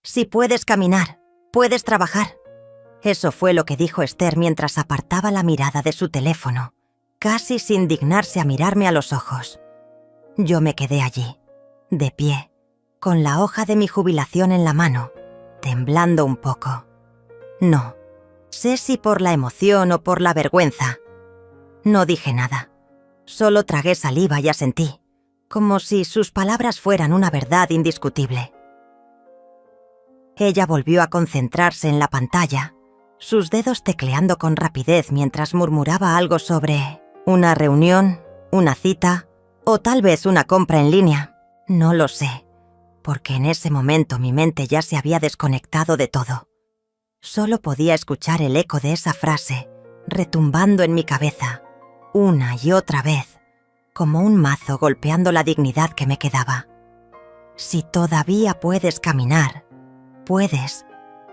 Si puedes caminar, puedes trabajar. Eso fue lo que dijo Esther mientras apartaba la mirada de su teléfono, casi sin dignarse a mirarme a los ojos. Yo me quedé allí, de pie, con la hoja de mi jubilación en la mano, temblando un poco. No sé si por la emoción o por la vergüenza. No dije nada. Solo tragué saliva y asentí, como si sus palabras fueran una verdad indiscutible. Ella volvió a concentrarse en la pantalla, sus dedos tecleando con rapidez mientras murmuraba algo sobre una reunión, una cita o tal vez una compra en línea. No lo sé, porque en ese momento mi mente ya se había desconectado de todo. Solo podía escuchar el eco de esa frase, retumbando en mi cabeza, una y otra vez, como un mazo golpeando la dignidad que me quedaba. Si todavía puedes caminar, puedes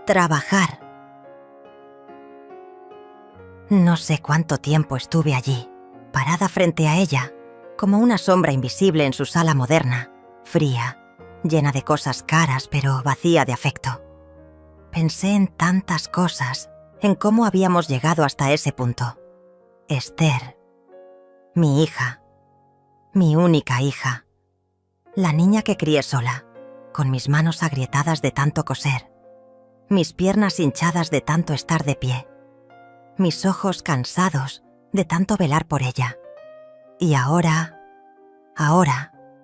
trabajar. No sé cuánto tiempo estuve allí, parada frente a ella, como una sombra invisible en su sala moderna, fría, llena de cosas caras pero vacía de afecto. Pensé en tantas cosas, en cómo habíamos llegado hasta ese punto. Esther, mi hija, mi única hija, la niña que crié sola, con mis manos agrietadas de tanto coser, mis piernas hinchadas de tanto estar de pie, mis ojos cansados de tanto velar por ella. Y ahora,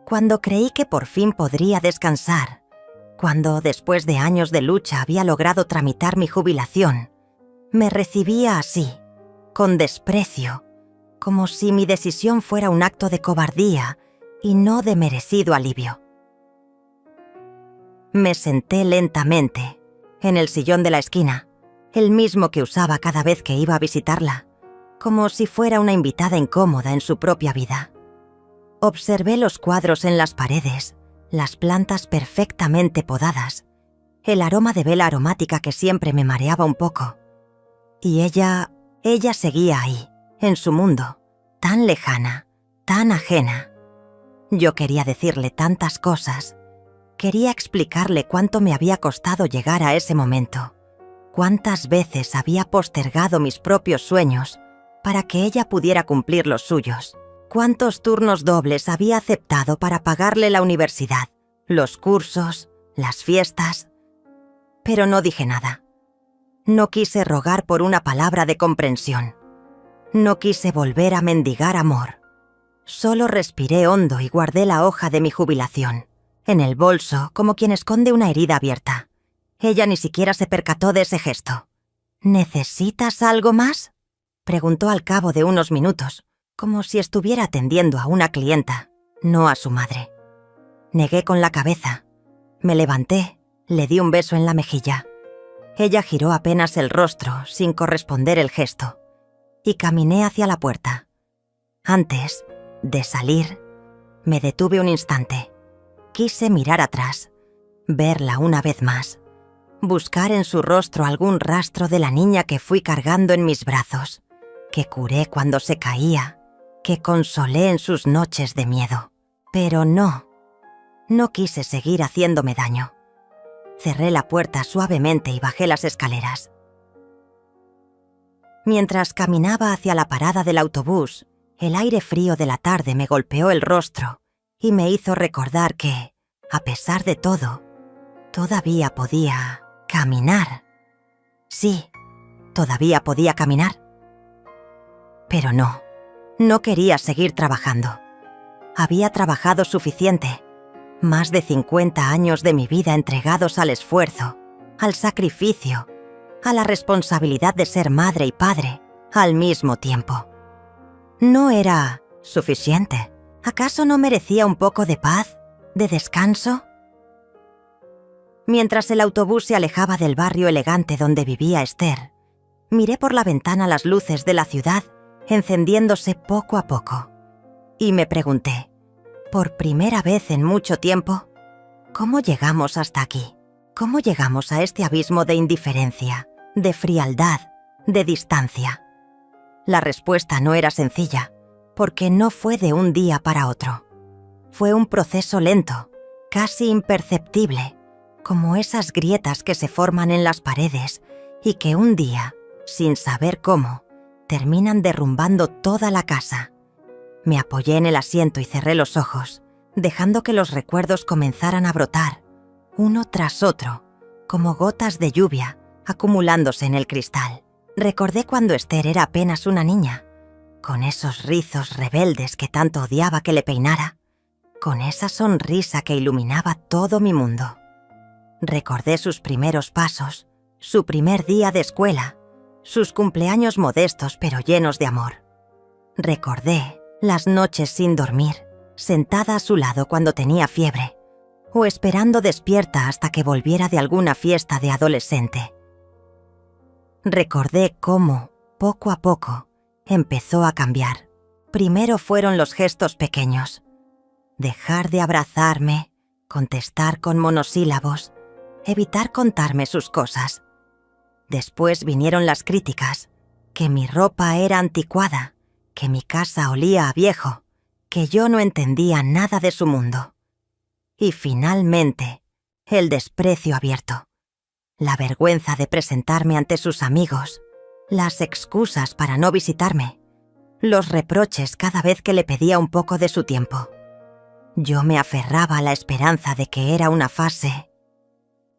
cuando creí que por fin podría descansar, cuando después de años de lucha había logrado tramitar mi jubilación, me recibía así, con desprecio, como si mi decisión fuera un acto de cobardía y no de merecido alivio. Me senté lentamente, en el sillón de la esquina, el mismo que usaba cada vez que iba a visitarla, como si fuera una invitada incómoda en su propia vida. Observé los cuadros en las paredes, las plantas perfectamente podadas, el aroma de vela aromática que siempre me mareaba un poco. Y ella seguía ahí, en su mundo, tan lejana, tan ajena. Yo quería decirle tantas cosas. Quería explicarle cuánto me había costado llegar a ese momento, cuántas veces había postergado mis propios sueños para que ella pudiera cumplir los suyos, cuántos turnos dobles había aceptado para pagarle la universidad, los cursos, las fiestas. Pero no dije nada. No quise rogar por una palabra de comprensión. No quise volver a mendigar amor. Solo respiré hondo y guardé la hoja de mi jubilación en el bolso, como quien esconde una herida abierta. Ella ni siquiera se percató de ese gesto. ¿Necesitas algo más?, preguntó al cabo de unos minutos, como si estuviera atendiendo a una clienta, no a su madre. Negué con la cabeza. Me levanté, le di un beso en la mejilla. Ella giró apenas el rostro, sin corresponder el gesto, y caminé hacia la puerta. Antes de salir, me detuve un instante. Quise mirar atrás, verla una vez más, buscar en su rostro algún rastro de la niña que fui cargando en mis brazos, que curé cuando se caía, que consolé en sus noches de miedo. Pero no quise seguir haciéndome daño. Cerré la puerta suavemente y bajé las escaleras. Mientras caminaba hacia la parada del autobús, el aire frío de la tarde me golpeó el rostro y me hizo recordar que, a pesar de todo, todavía podía caminar. Sí, todavía podía caminar. Pero no quería seguir trabajando. Había trabajado suficiente. Más de 50 años de mi vida entregados al esfuerzo, al sacrificio, a la responsabilidad de ser madre y padre al mismo tiempo. ¿No era suficiente? ¿Acaso no merecía un poco de paz, de descanso? Mientras el autobús se alejaba del barrio elegante donde vivía Esther, miré por la ventana las luces de la ciudad encendiéndose poco a poco. Y me pregunté, por primera vez en mucho tiempo, ¿cómo llegamos hasta aquí? ¿Cómo llegamos a este abismo de indiferencia, de frialdad, de distancia? La respuesta no era sencilla, porque no fue de un día para otro. Fue un proceso lento, casi imperceptible, como esas grietas que se forman en las paredes y que un día, sin saber cómo, terminan derrumbando toda la casa. Me apoyé en el asiento y cerré los ojos, dejando que los recuerdos comenzaran a brotar, uno tras otro, como gotas de lluvia, acumulándose en el cristal. Recordé cuando Esther era apenas una niña, con esos rizos rebeldes que tanto odiaba que le peinara, con esa sonrisa que iluminaba todo mi mundo. Recordé sus primeros pasos, su primer día de escuela, sus cumpleaños modestos pero llenos de amor. Recordé las noches sin dormir, sentada a su lado cuando tenía fiebre, o esperando despierta hasta que volviera de alguna fiesta de adolescente. Recordé cómo, poco a poco, empezó a cambiar. Primero fueron los gestos pequeños. Dejar de abrazarme, contestar con monosílabos, evitar contarme sus cosas. Después vinieron las críticas, que mi ropa era anticuada, que mi casa olía a viejo, que yo no entendía nada de su mundo. Y finalmente, el desprecio abierto, la vergüenza de presentarme ante sus amigos, las excusas para no visitarme, los reproches cada vez que le pedía un poco de su tiempo. Yo me aferraba a la esperanza de que era una fase,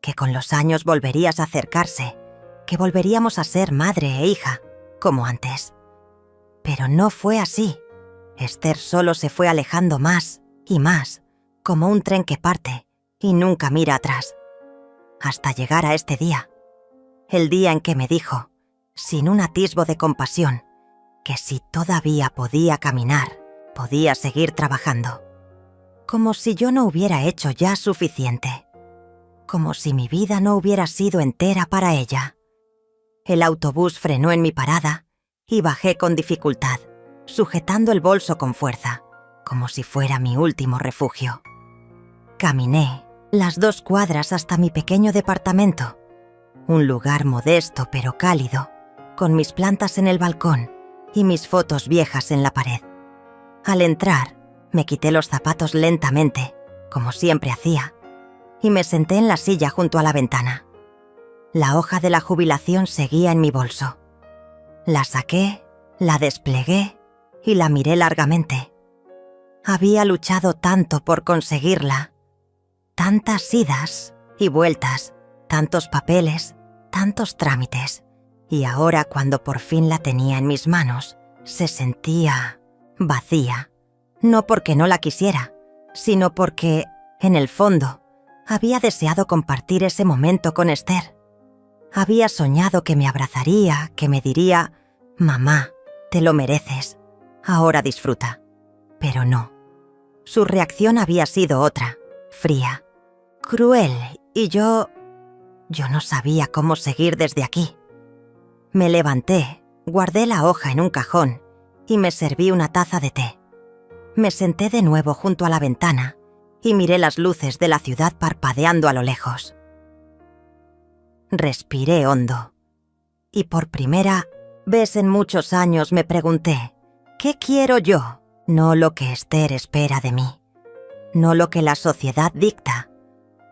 que con los años volverías a acercarse, que volveríamos a ser madre e hija, como antes. Pero no fue así. Esther solo se fue alejando más y más, como un tren que parte y nunca mira atrás, hasta llegar a este día, el día en que me dijo, sin un atisbo de compasión, que si todavía podía caminar, podía seguir trabajando. Como si yo no hubiera hecho ya suficiente. Como si mi vida no hubiera sido entera para ella. El autobús frenó en mi parada y bajé con dificultad, sujetando el bolso con fuerza, como si fuera mi último refugio. Caminé las 2 cuadras hasta mi pequeño departamento, un lugar modesto pero cálido, con mis plantas en el balcón y mis fotos viejas en la pared. Al entrar, me quité los zapatos lentamente, como siempre hacía, y me senté en la silla junto a la ventana. La hoja de la jubilación seguía en mi bolso. La saqué, la desplegué y la miré largamente. Había luchado tanto por conseguirla. Tantas idas y vueltas, tantos papeles, tantos trámites. Y ahora, cuando por fin la tenía en mis manos, se sentía vacía. No porque no la quisiera, sino porque, en el fondo, había deseado compartir ese momento con Esther. Había soñado que me abrazaría, que me diría, «Mamá, te lo mereces, ahora disfruta». Pero no. Su reacción había sido otra, fría, cruel, y yo no sabía cómo seguir desde aquí. Me levanté, guardé la hoja en un cajón y me serví una taza de té. Me senté de nuevo junto a la ventana y miré las luces de la ciudad parpadeando a lo lejos. Respiré hondo. Y por primera vez en muchos años me pregunté, ¿qué quiero yo? No lo que Esther espera de mí. No lo que la sociedad dicta.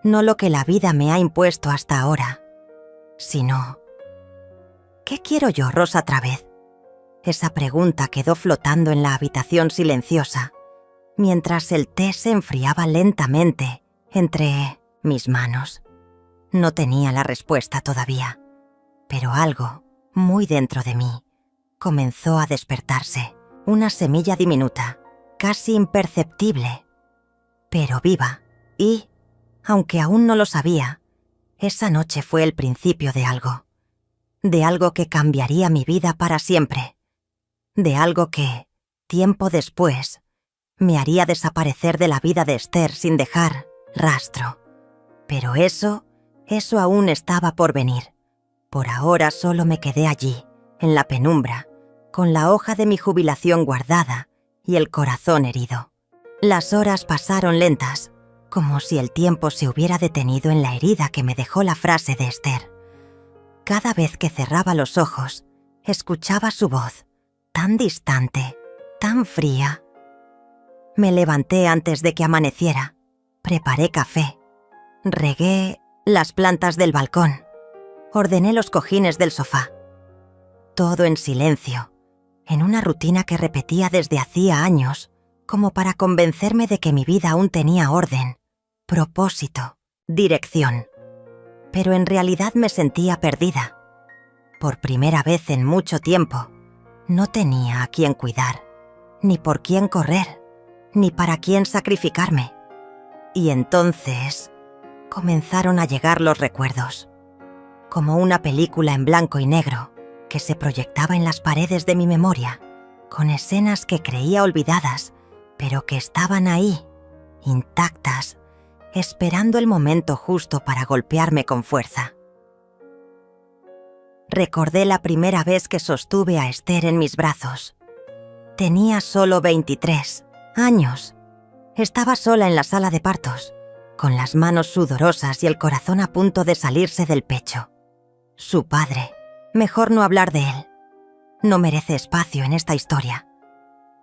No lo que la vida me ha impuesto hasta ahora. Sino, ¿qué quiero yo, Rosa Travez? Esa pregunta quedó flotando en la habitación silenciosa, mientras el té se enfriaba lentamente entre mis manos. No tenía la respuesta todavía, pero algo, muy dentro de mí, comenzó a despertarse, una semilla diminuta, casi imperceptible, pero viva, y, aunque aún no lo sabía, esa noche fue el principio de algo que cambiaría mi vida para siempre, de algo que, tiempo después, me haría desaparecer de la vida de Esther sin dejar rastro. Pero eso aún estaba por venir. Por ahora solo me quedé allí, en la penumbra, con la hoja de mi jubilación guardada y el corazón herido. Las horas pasaron lentas, como si el tiempo se hubiera detenido en la herida que me dejó la frase de Esther. Cada vez que cerraba los ojos, escuchaba su voz, tan distante, tan fría. Me levanté antes de que amaneciera, preparé café, regué las plantas del balcón. Ordené los cojines del sofá. Todo en silencio, en una rutina que repetía desde hacía años, como para convencerme de que mi vida aún tenía orden, propósito, dirección. Pero en realidad me sentía perdida. Por primera vez en mucho tiempo, no tenía a quién cuidar, ni por quién correr, ni para quién sacrificarme. Y entonces comenzaron a llegar los recuerdos, como una película en blanco y negro que se proyectaba en las paredes de mi memoria, con escenas que creía olvidadas, pero que estaban ahí, intactas, esperando el momento justo para golpearme con fuerza. Recordé la primera vez que sostuve a Esther en mis brazos. Tenía solo 23 años. Estaba sola en la sala de partos, con las manos sudorosas y el corazón a punto de salirse del pecho. Su padre, mejor no hablar de él. No merece espacio en esta historia.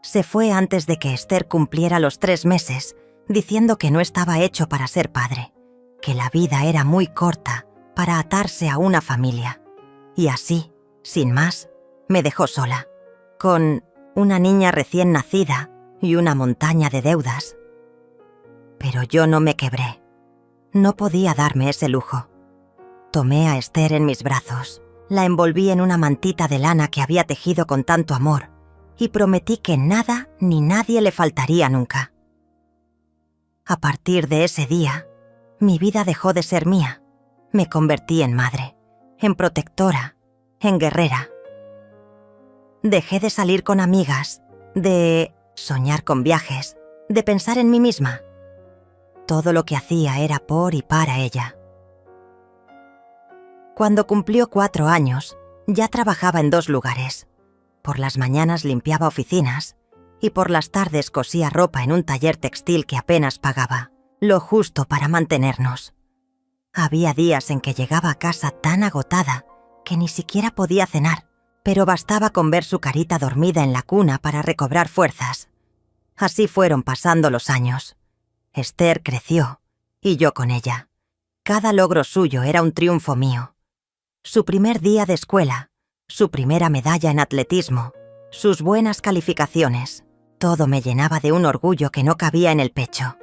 Se fue antes de que Esther cumpliera los 3 meses, diciendo que no estaba hecho para ser padre, que la vida era muy corta para atarse a una familia. Y así, sin más, me dejó sola, con una niña recién nacida y una montaña de deudas. Pero yo no me quebré. No podía darme ese lujo. Tomé a Esther en mis brazos, la envolví en una mantita de lana que había tejido con tanto amor y prometí que nada ni nadie le faltaría nunca. A partir de ese día, mi vida dejó de ser mía. Me convertí en madre, en protectora, en guerrera. Dejé de salir con amigas, de soñar con viajes, de pensar en mí misma. Todo lo que hacía era por y para ella. Cuando cumplió 4 años, ya trabajaba en 2 lugares. Por las mañanas limpiaba oficinas y por las tardes cosía ropa en un taller textil que apenas pagaba, lo justo para mantenernos. Había días en que llegaba a casa tan agotada que ni siquiera podía cenar, pero bastaba con ver su carita dormida en la cuna para recobrar fuerzas. Así fueron pasando los años. Esther creció, y yo con ella. Cada logro suyo era un triunfo mío. Su primer día de escuela, su primera medalla en atletismo, sus buenas calificaciones, todo me llenaba de un orgullo que no cabía en el pecho.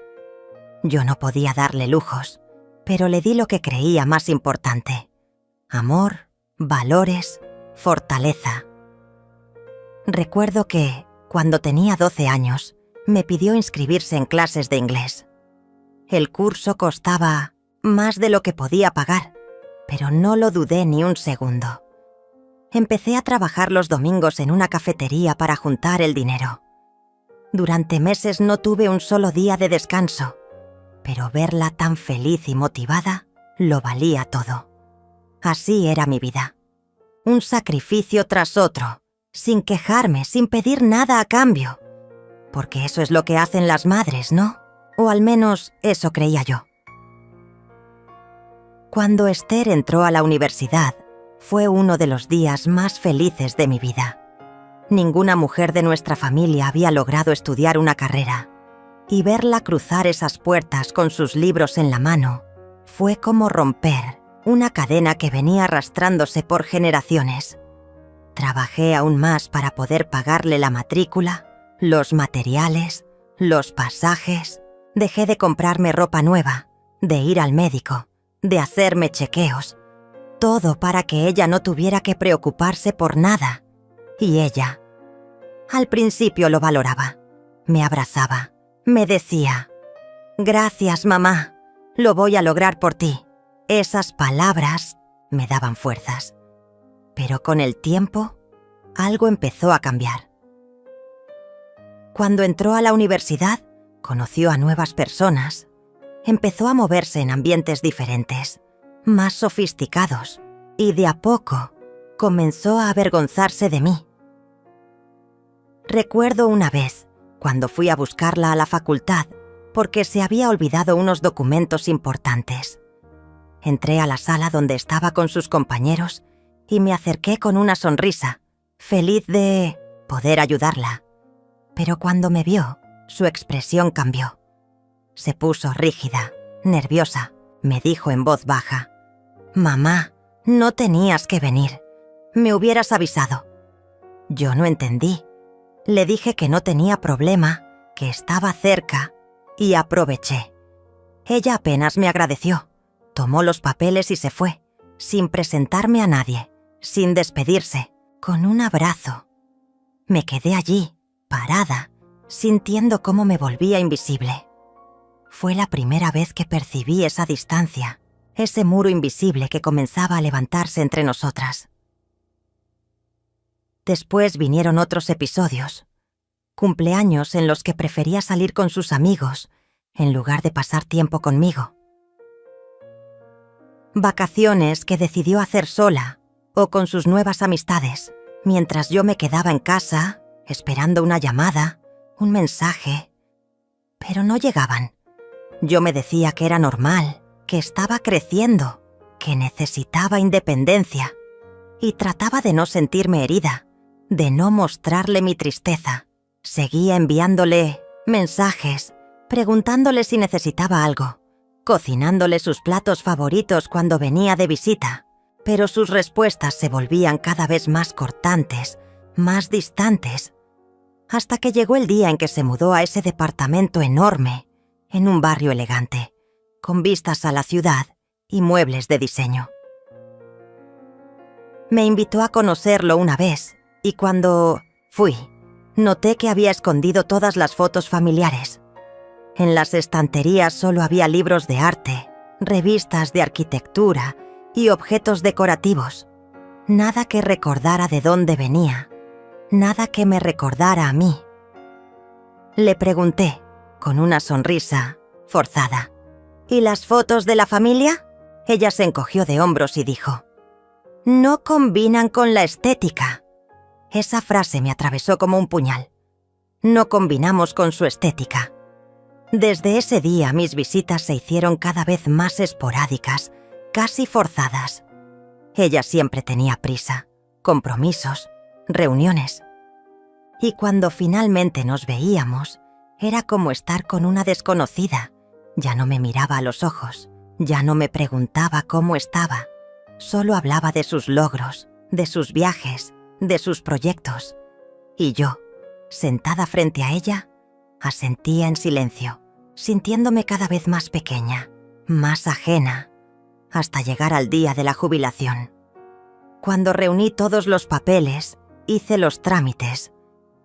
Yo no podía darle lujos, pero le di lo que creía más importante: amor, valores, fortaleza. Recuerdo que, cuando tenía 12 años, me pidió inscribirse en clases de inglés. El curso costaba más de lo que podía pagar, pero no lo dudé ni un segundo. Empecé a trabajar los domingos en una cafetería para juntar el dinero. Durante meses no tuve un solo día de descanso, pero verla tan feliz y motivada lo valía todo. Así era mi vida. Un sacrificio tras otro, sin quejarme, sin pedir nada a cambio. Porque eso es lo que hacen las madres, ¿no? O al menos eso creía yo. Cuando Esther entró a la universidad, fue uno de los días más felices de mi vida. Ninguna mujer de nuestra familia había logrado estudiar una carrera, y verla cruzar esas puertas con sus libros en la mano fue como romper una cadena que venía arrastrándose por generaciones. Trabajé aún más para poder pagarle la matrícula, los materiales, los pasajes. Dejé de comprarme ropa nueva, de ir al médico, de hacerme chequeos. Todo para que ella no tuviera que preocuparse por nada. Y ella, al principio lo valoraba. Me abrazaba, me decía: «Gracias, mamá, lo voy a lograr por ti». Esas palabras me daban fuerzas. Pero con el tiempo, algo empezó a cambiar. Cuando entró a la universidad, conoció a nuevas personas. Empezó a moverse en ambientes diferentes, más sofisticados, y de a poco comenzó a avergonzarse de mí. Recuerdo una vez, cuando fui a buscarla a la facultad, porque se había olvidado unos documentos importantes. Entré a la sala donde estaba con sus compañeros y me acerqué con una sonrisa, feliz de poder ayudarla. Pero cuando me vio, su expresión cambió. Se puso rígida, nerviosa, me dijo en voz baja. «Mamá, no tenías que venir. Me hubieras avisado». Yo no entendí. Le dije que no tenía problema, que estaba cerca, y aproveché. Ella apenas me agradeció. Tomó los papeles y se fue, sin presentarme a nadie, sin despedirse, con un abrazo. Me quedé allí, parada, sintiendo cómo me volvía invisible. Fue la primera vez que percibí esa distancia, ese muro invisible que comenzaba a levantarse entre nosotras. Después vinieron otros episodios, cumpleaños en los que prefería salir con sus amigos en lugar de pasar tiempo conmigo. Vacaciones que decidió hacer sola o con sus nuevas amistades, mientras yo me quedaba en casa, esperando una llamada, un mensaje. Pero no llegaban. Yo me decía que era normal, que estaba creciendo, que necesitaba independencia, y trataba de no sentirme herida, de no mostrarle mi tristeza. Seguía enviándole mensajes, preguntándole si necesitaba algo, cocinándole sus platos favoritos cuando venía de visita, pero sus respuestas se volvían cada vez más cortantes, más distantes, hasta que llegó el día en que se mudó a ese departamento enorme, en un barrio elegante, con vistas a la ciudad y muebles de diseño. Me invitó a conocerlo una vez, y cuando fui, noté que había escondido todas las fotos familiares. En las estanterías solo había libros de arte, revistas de arquitectura y objetos decorativos. Nada que recordara de dónde venía, nada que me recordara a mí. Le pregunté, con una sonrisa forzada, ¿y las fotos de la familia? Ella se encogió de hombros y dijo, «No combinan con la estética». Esa frase me atravesó como un puñal. No combinamos con su estética. Desde ese día mis visitas se hicieron cada vez más esporádicas, casi forzadas. Ella siempre tenía prisa, compromisos, reuniones. Y cuando finalmente nos veíamos, era como estar con una desconocida. Ya no me miraba a los ojos, ya no me preguntaba cómo estaba. Solo hablaba de sus logros, de sus viajes, de sus proyectos. Y yo, sentada frente a ella, asentía en silencio, sintiéndome cada vez más pequeña, más ajena, hasta llegar al día de la jubilación. Cuando reuní todos los papeles, hice los trámites,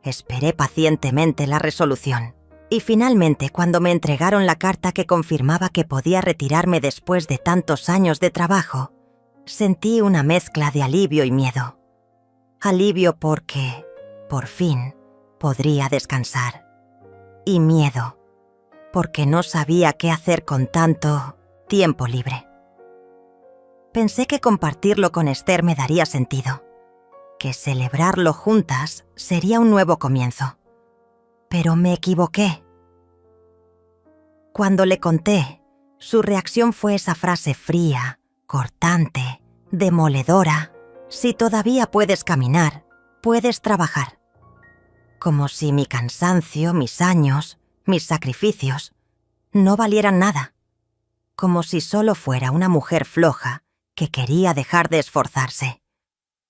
esperé pacientemente la resolución. Y finalmente, cuando me entregaron la carta que confirmaba que podía retirarme después de tantos años de trabajo, sentí una mezcla de alivio y miedo. Alivio porque, por fin, podría descansar. Y miedo, porque no sabía qué hacer con tanto tiempo libre. Pensé que compartirlo con Esther me daría sentido, que celebrarlo juntas sería un nuevo comienzo. Pero me equivoqué. Cuando le conté, su reacción fue esa frase fría, cortante, demoledora. Si todavía puedes caminar, puedes trabajar. Como si mi cansancio, mis años, mis sacrificios, no valieran nada. Como si solo fuera una mujer floja que quería dejar de esforzarse.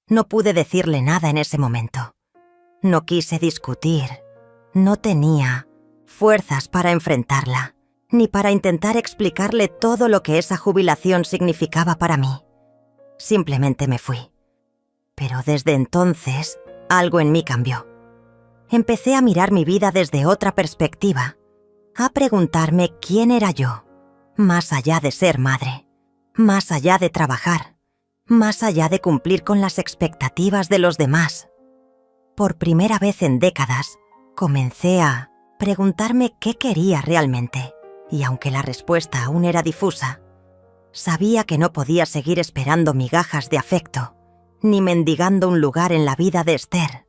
No pude decirle nada en ese momento. No quise discutir. No tenía fuerzas para enfrentarla, ni para intentar explicarle todo lo que esa jubilación significaba para mí. Simplemente me fui. Pero desde entonces, algo en mí cambió. Empecé a mirar mi vida desde otra perspectiva, a preguntarme quién era yo, más allá de ser madre, más allá de trabajar, más allá de cumplir con las expectativas de los demás. Por primera vez en décadas, comencé a preguntarme qué quería realmente, y aunque la respuesta aún era difusa, sabía que no podía seguir esperando migajas de afecto, ni mendigando un lugar en la vida de Esther.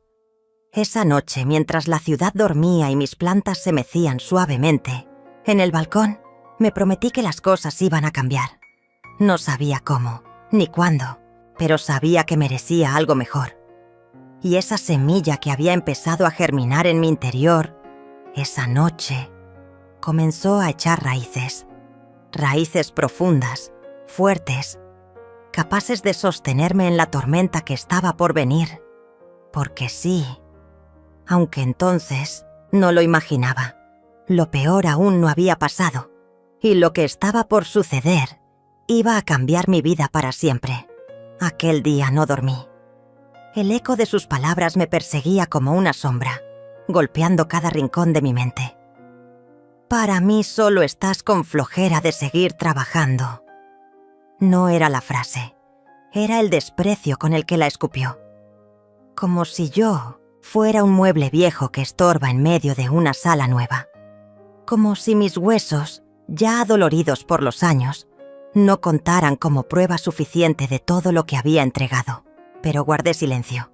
Esa noche, mientras la ciudad dormía y mis plantas se mecían suavemente, en el balcón, me prometí que las cosas iban a cambiar. No sabía cómo, ni cuándo, pero sabía que merecía algo mejor. Y esa semilla que había empezado a germinar en mi interior, esa noche, comenzó a echar raíces. raíces profundas, fuertes, capaces de sostenerme en la tormenta que estaba por venir. Porque sí, aunque entonces no lo imaginaba, lo peor aún no había pasado, y lo que estaba por suceder iba a cambiar mi vida para siempre. Aquel día no dormí. El eco de sus palabras me perseguía como una sombra, golpeando cada rincón de mi mente. Para mí solo estás con flojera de seguir trabajando. No era la frase, era el desprecio con el que la escupió. Como si yo fuera un mueble viejo que estorba en medio de una sala nueva. Como si mis huesos, ya adoloridos por los años, no contaran como prueba suficiente de todo lo que había entregado. Pero guardé silencio.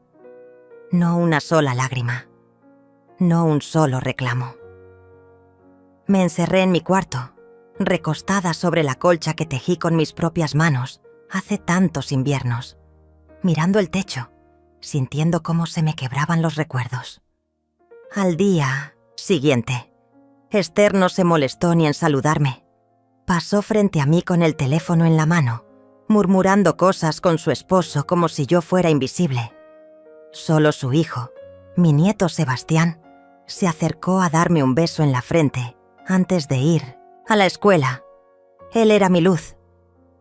No una sola lágrima. No un solo reclamo. Me encerré en mi cuarto, recostada sobre la colcha que tejí con mis propias manos hace tantos inviernos, mirando el techo, sintiendo cómo se me quebraban los recuerdos. Al día siguiente, Esther no se molestó ni en saludarme. Pasó frente a mí con el teléfono en la mano, murmurando cosas con su esposo como si yo fuera invisible. Solo su hijo, mi nieto Sebastián, se acercó a darme un beso en la frente antes de ir a la escuela. Él era mi luz,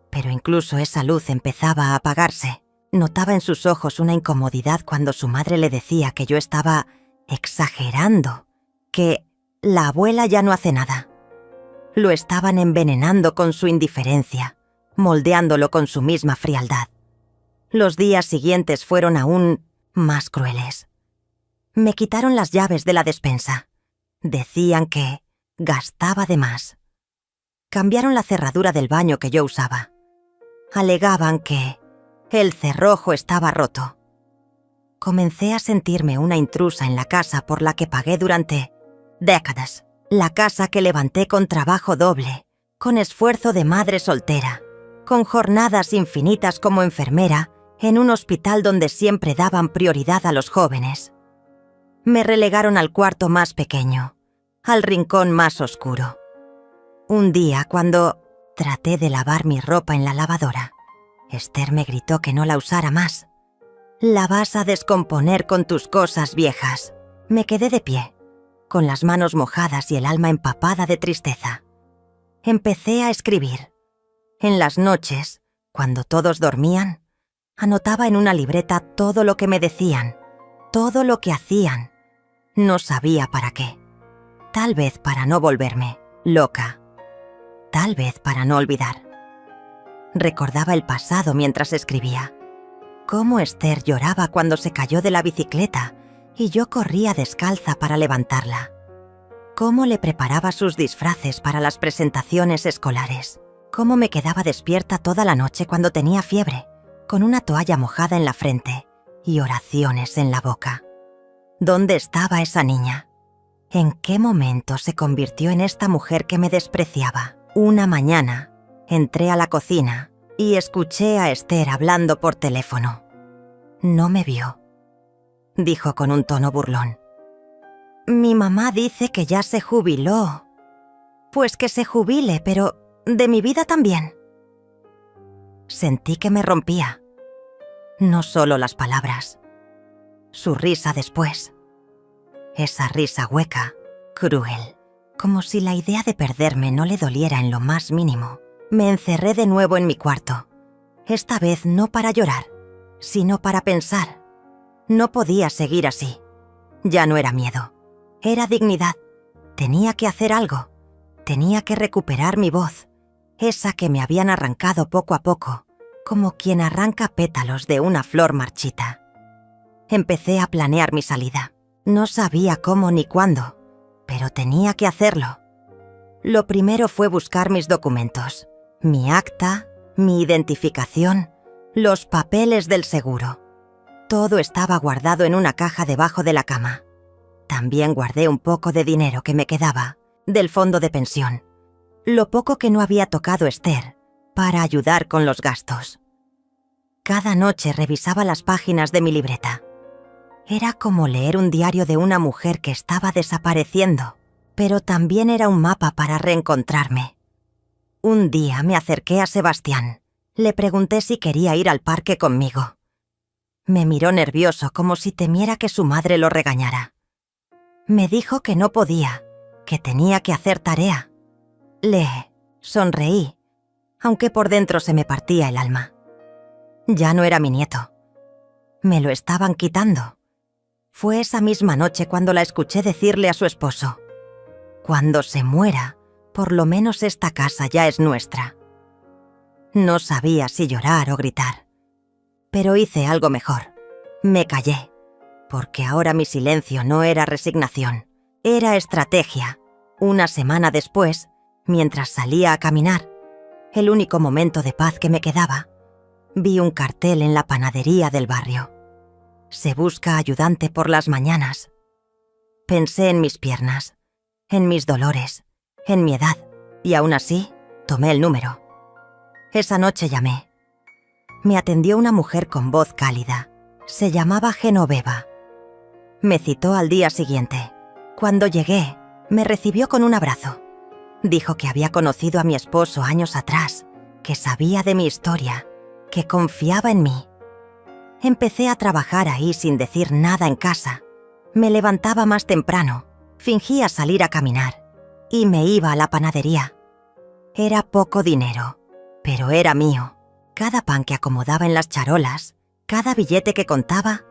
pero incluso esa luz empezaba a apagarse. Notaba en sus ojos una incomodidad cuando su madre le decía que yo estaba exagerando, que la abuela ya no hace nada. Lo estaban envenenando con su indiferencia, moldeándolo con su misma frialdad. Los días siguientes fueron aún más crueles. Me quitaron las llaves de la despensa. Decían que gastaba de más. Cambiaron la cerradura del baño que yo usaba. Alegaban que el cerrojo estaba roto. Comencé a sentirme una intrusa en la casa por la que pagué durante décadas. La casa que levanté con trabajo doble, con esfuerzo de madre soltera, con jornadas infinitas como enfermera en un hospital donde siempre daban prioridad a los jóvenes. Me relegaron al cuarto más pequeño, al rincón más oscuro. Un día, cuando traté de lavar mi ropa en la lavadora, Esther me gritó que no la usara más. «La vas a descomponer con tus cosas viejas». Me quedé de pie, con las manos mojadas y el alma empapada de tristeza. Empecé a escribir. En las noches, cuando todos dormían, anotaba en una libreta todo lo que me decían, todo lo que hacían. No sabía para qué. Tal vez para no volverme loca. Tal vez para no olvidar. Recordaba el pasado mientras escribía. Cómo Esther lloraba cuando se cayó de la bicicleta y yo corría descalza para levantarla. Cómo le preparaba sus disfraces para las presentaciones escolares. Cómo me quedaba despierta toda la noche cuando tenía fiebre, con una toalla mojada en la frente y oraciones en la boca. ¿Dónde estaba esa niña? ¿En qué momento se convirtió en esta mujer que me despreciaba? Una mañana, entré a la cocina y escuché a Esther hablando por teléfono. No me vio. Dijo con un tono burlón. «Mi mamá dice que ya se jubiló». «Pues que se jubile, pero de mi vida también». Sentí que me rompía. No solo las palabras. Su risa después. Esa risa hueca, cruel, como si la idea de perderme no le doliera en lo más mínimo. Me encerré de nuevo en mi cuarto. Esta vez no para llorar, sino para pensar. No podía seguir así. Ya no era miedo. Era dignidad. Tenía que hacer algo. Tenía que recuperar mi voz, esa que me habían arrancado poco a poco, como quien arranca pétalos de una flor marchita. Empecé a planear mi salida. No sabía cómo ni cuándo, pero tenía que hacerlo. Lo primero fue buscar mis documentos, mi acta, mi identificación, los papeles del seguro. Todo estaba guardado en una caja debajo de la cama. También guardé un poco de dinero que me quedaba del fondo de pensión, lo poco que no había tocado Esther, para ayudar con los gastos. Cada noche revisaba las páginas de mi libreta. Era como leer un diario de una mujer que estaba desapareciendo, pero también era un mapa para reencontrarme. Un día me acerqué a Sebastián. Le pregunté si quería ir al parque conmigo. Me miró nervioso, como si temiera que su madre lo regañara. Me dijo que no podía, que tenía que hacer tarea. Le sonreí, aunque por dentro se me partía el alma. Ya no era mi nieto. Me lo estaban quitando. Fue esa misma noche cuando la escuché decirle a su esposo: «Cuando se muera, por lo menos esta casa ya es nuestra». No sabía si llorar o gritar, pero hice algo mejor. Me callé, porque ahora mi silencio no era resignación, era estrategia. Una semana después, mientras salía a caminar, el único momento de paz que me quedaba, vi un cartel en la panadería del barrio. Se busca ayudante por las mañanas. Pensé en mis piernas, en mis dolores, en mi edad, y aún así tomé el número. Esa noche llamé. Me atendió una mujer con voz cálida. Se llamaba Genoveva. Me citó al día siguiente. Cuando llegué, me recibió con un abrazo. Dijo que había conocido a mi esposo años atrás, que sabía de mi historia, que confiaba en mí. Empecé a trabajar ahí sin decir nada en casa. Me levantaba más temprano, fingía salir a caminar y me iba a la panadería. Era poco dinero, pero era mío. Cada pan que acomodaba en las charolas, cada billete que contaba,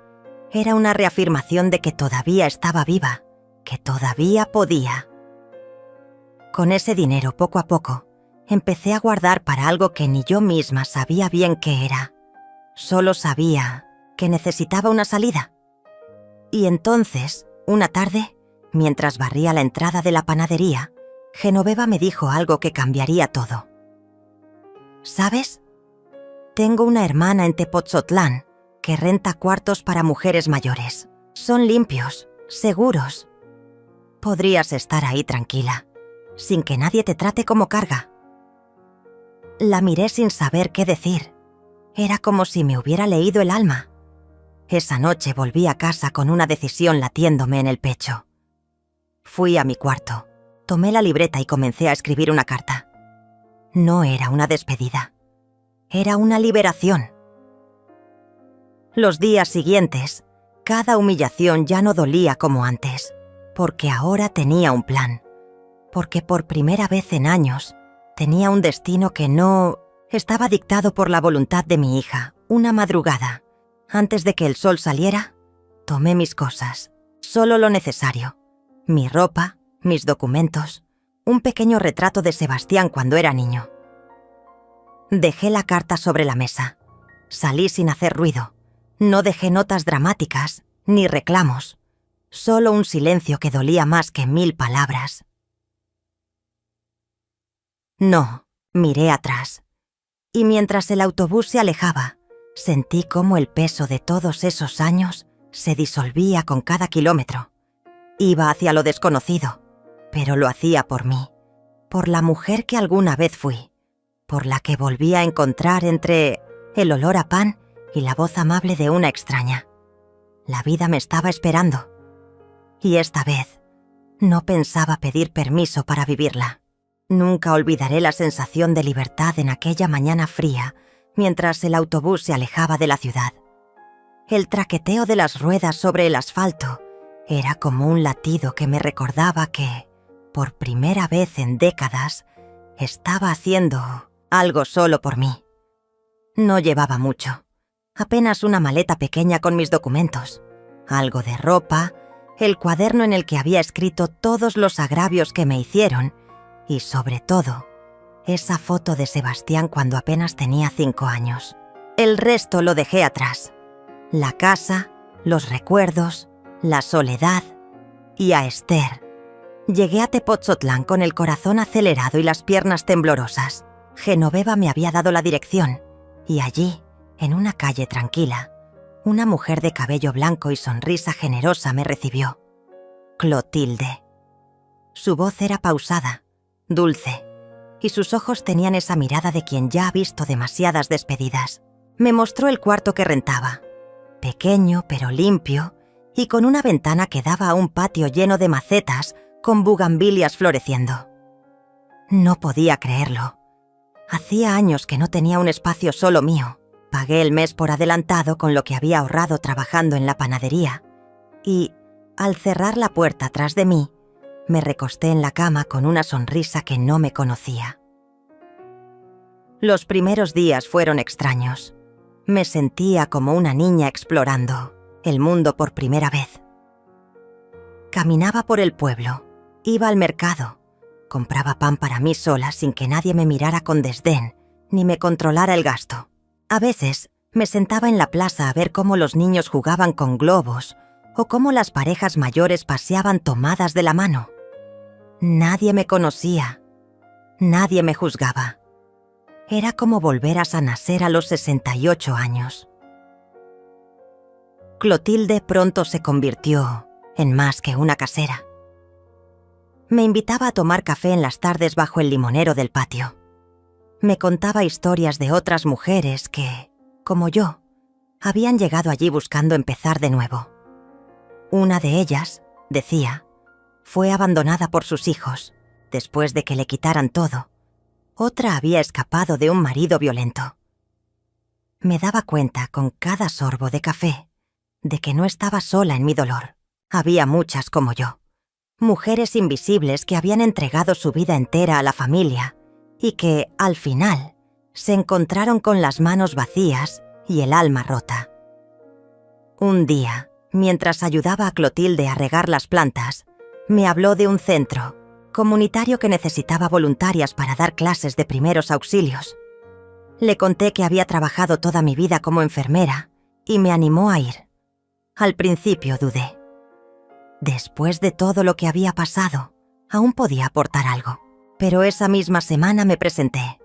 era una reafirmación de que todavía estaba viva, que todavía podía. Con ese dinero, poco a poco, empecé a guardar para algo que ni yo misma sabía bien qué era. Solo sabía que necesitaba una salida. Y entonces, una tarde, mientras barría la entrada de la panadería, Genoveva me dijo algo que cambiaría todo. ¿Sabes? Tengo una hermana en Tepotzotlán que renta cuartos para mujeres mayores. Son limpios, seguros. Podrías estar ahí tranquila, sin que nadie te trate como carga. La miré sin saber qué decir. Era como si me hubiera leído el alma. Esa noche volví a casa con una decisión latiéndome en el pecho. Fui a mi cuarto, tomé la libreta y comencé a escribir una carta. No era una despedida. Era una liberación. Los días siguientes, cada humillación ya no dolía como antes, porque ahora tenía un plan, porque por primera vez en años tenía un destino que no estaba dictado por la voluntad de mi hija. Una madrugada, antes de que el sol saliera, tomé mis cosas, solo lo necesario, mi ropa, mis documentos, un pequeño retrato de Sebastián cuando era niño. Dejé la carta sobre la mesa. Salí sin hacer ruido. No dejé notas dramáticas, ni reclamos. Solo un silencio que dolía más que 1000 palabras. No, miré atrás. Y mientras el autobús se alejaba, sentí cómo el peso de todos esos años se disolvía con cada kilómetro. Iba hacia lo desconocido, pero lo hacía por mí, por la mujer que alguna vez fui, por la que volví a encontrar entre el olor a pan y la voz amable de una extraña. La vida me estaba esperando. Y esta vez, no pensaba pedir permiso para vivirla. Nunca olvidaré la sensación de libertad en aquella mañana fría, mientras el autobús se alejaba de la ciudad. El traqueteo de las ruedas sobre el asfalto era como un latido que me recordaba que, por primera vez en décadas, estaba haciendo algo solo por mí. No llevaba mucho, apenas una maleta pequeña con mis documentos, algo de ropa, el cuaderno en el que había escrito todos los agravios que me hicieron y, sobre todo, esa foto de Sebastián cuando apenas tenía 5 años. El resto lo dejé atrás. La casa, los recuerdos, la soledad y a Esther. Llegué a Tepotzotlán con el corazón acelerado y las piernas temblorosas. Genoveva me había dado la dirección y allí, en una calle tranquila, una mujer de cabello blanco y sonrisa generosa me recibió. Clotilde. Su voz era pausada, dulce, y sus ojos tenían esa mirada de quien ya ha visto demasiadas despedidas. Me mostró el cuarto que rentaba, pequeño pero limpio, y con una ventana que daba a un patio lleno de macetas con bugambilias floreciendo. No podía creerlo. Hacía años que no tenía un espacio solo mío. Pagué el mes por adelantado con lo que había ahorrado trabajando en la panadería y, al cerrar la puerta tras de mí, me recosté en la cama con una sonrisa que no me conocía. Los primeros días fueron extraños. Me sentía como una niña explorando el mundo por primera vez. Caminaba por el pueblo, iba al mercado, compraba pan para mí sola sin que nadie me mirara con desdén ni me controlara el gasto. A veces me sentaba en la plaza a ver cómo los niños jugaban con globos o cómo las parejas mayores paseaban tomadas de la mano. Nadie me conocía, nadie me juzgaba. Era como volver a nacer a los 68 años. Clotilde pronto se convirtió en más que una casera. Me invitaba a tomar café en las tardes bajo el limonero del patio. Me contaba historias de otras mujeres que, como yo, habían llegado allí buscando empezar de nuevo. Una de ellas, decía, fue abandonada por sus hijos, después de que le quitaran todo. Otra había escapado de un marido violento. Me daba cuenta con cada sorbo de café de que no estaba sola en mi dolor. Había muchas como yo, mujeres invisibles que habían entregado su vida entera a la familia y que, al final, se encontraron con las manos vacías y el alma rota. Un día, mientras ayudaba a Clotilde a regar las plantas, me habló de un centro comunitario que necesitaba voluntarias para dar clases de primeros auxilios. Le conté que había trabajado toda mi vida como enfermera y me animó a ir. Al principio dudé. Después de todo lo que había pasado, aún podía aportar algo. Pero esa misma semana me presenté.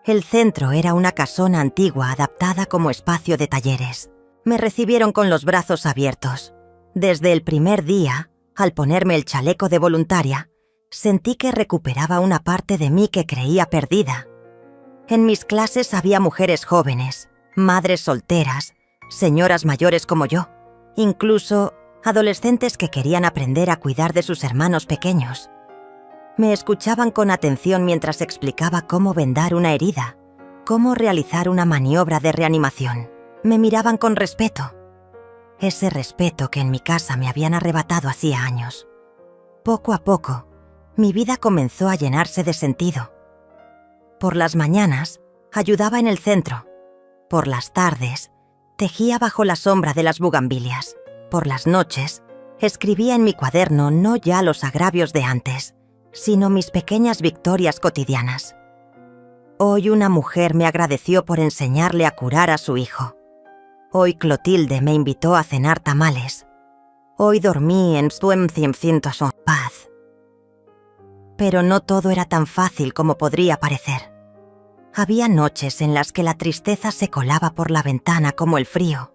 El centro era una casona antigua adaptada como espacio de talleres. Me recibieron con los brazos abiertos. Desde el primer día, al ponerme el chaleco de voluntaria, sentí que recuperaba una parte de mí que creía perdida. En mis clases había mujeres jóvenes, madres solteras, señoras mayores como yo, incluso adolescentes que querían aprender a cuidar de sus hermanos pequeños. Me escuchaban con atención mientras explicaba cómo vendar una herida, cómo realizar una maniobra de reanimación. Me miraban con respeto. Ese respeto que en mi casa me habían arrebatado hacía años. Poco a poco, mi vida comenzó a llenarse de sentido. Por las mañanas, ayudaba en el centro. Por las tardes, tejía bajo la sombra de las bugambilias. Por las noches, escribía en mi cuaderno no ya los agravios de antes, sino mis pequeñas victorias cotidianas. Hoy una mujer me agradeció por enseñarle a curar a su hijo. Hoy Clotilde me invitó a cenar tamales. Hoy dormí en paz. Pero no todo era tan fácil como podría parecer. Había noches en las que la tristeza se colaba por la ventana como el frío.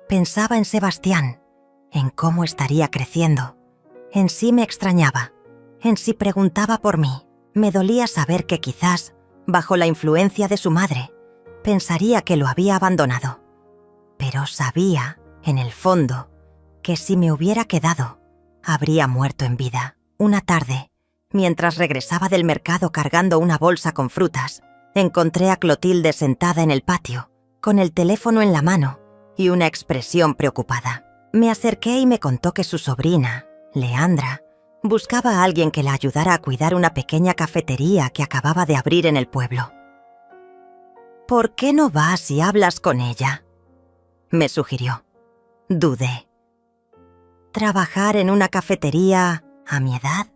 Pensaba en Sebastián, en cómo estaría creciendo, en si me extrañaba, en si preguntaba por mí. Me dolía saber que quizás, bajo la influencia de su madre, pensaría que lo había abandonado. Pero sabía, en el fondo, que si me hubiera quedado, habría muerto en vida. Una tarde, mientras regresaba del mercado cargando una bolsa con frutas, encontré a Clotilde sentada en el patio, con el teléfono en la mano y una expresión preocupada. Me acerqué y me contó que su sobrina, Leandra, buscaba a alguien que la ayudara a cuidar una pequeña cafetería que acababa de abrir en el pueblo. «¿Por qué no vas y hablas con ella?», me sugirió. Dudé. ¿Trabajar en una cafetería a mi edad?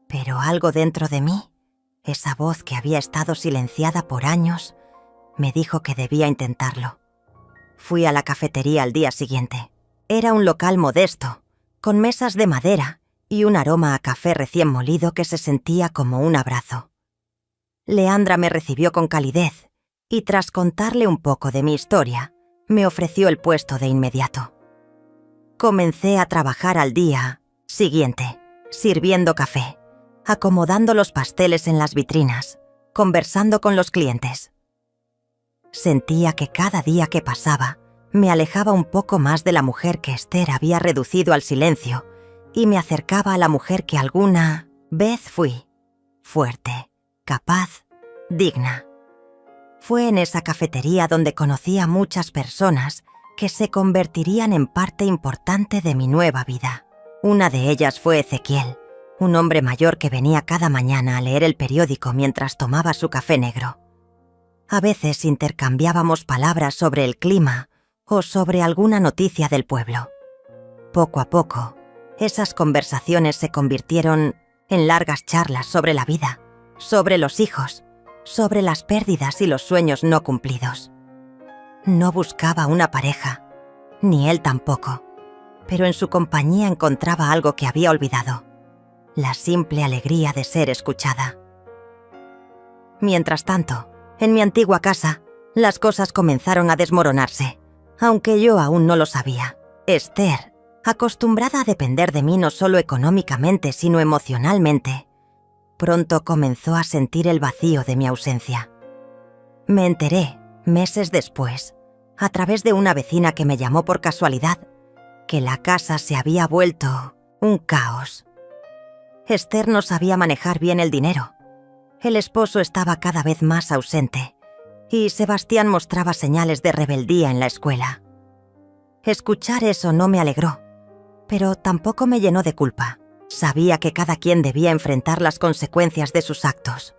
Pero algo dentro de mí, esa voz que había estado silenciada por años, me dijo que debía intentarlo. Fui a la cafetería al día siguiente. Era un local modesto, con mesas de madera y un aroma a café recién molido que se sentía como un abrazo. Leandra me recibió con calidez y, tras contarle un poco de mi historia, me ofreció el puesto de inmediato. Comencé a trabajar al día siguiente, sirviendo café, acomodando los pasteles en las vitrinas, conversando con los clientes. Sentía que cada día que pasaba me alejaba un poco más de la mujer que Esther había reducido al silencio y me acercaba a la mujer que alguna vez fui, fuerte, capaz digna. Fue en esa cafetería donde conocí a muchas personas que se convertirían en parte importante de mi nueva vida. Una de ellas fue Ezequiel, un hombre mayor que venía cada mañana a leer el periódico mientras tomaba su café negro. A veces intercambiábamos palabras sobre el clima o sobre alguna noticia del pueblo. Poco a poco, esas conversaciones se convirtieron en largas charlas sobre la vida, sobre los hijos, sobre las pérdidas y los sueños no cumplidos. No buscaba una pareja, ni él tampoco, pero en su compañía encontraba algo que había olvidado: la simple alegría de ser escuchada. Mientras tanto, en mi antigua casa, las cosas comenzaron a desmoronarse, aunque yo aún no lo sabía. Esther, acostumbrada a depender de mí no solo económicamente, sino emocionalmente, pronto comenzó a sentir el vacío de mi ausencia. Me enteré, meses después, a través de una vecina que me llamó por casualidad, que la casa se había vuelto un caos. Esther no sabía manejar bien el dinero. El esposo estaba cada vez más ausente y Sebastián mostraba señales de rebeldía en la escuela. Escuchar eso no me alegró, pero tampoco me llenó de culpa. Sabía que cada quien debía enfrentar las consecuencias de sus actos.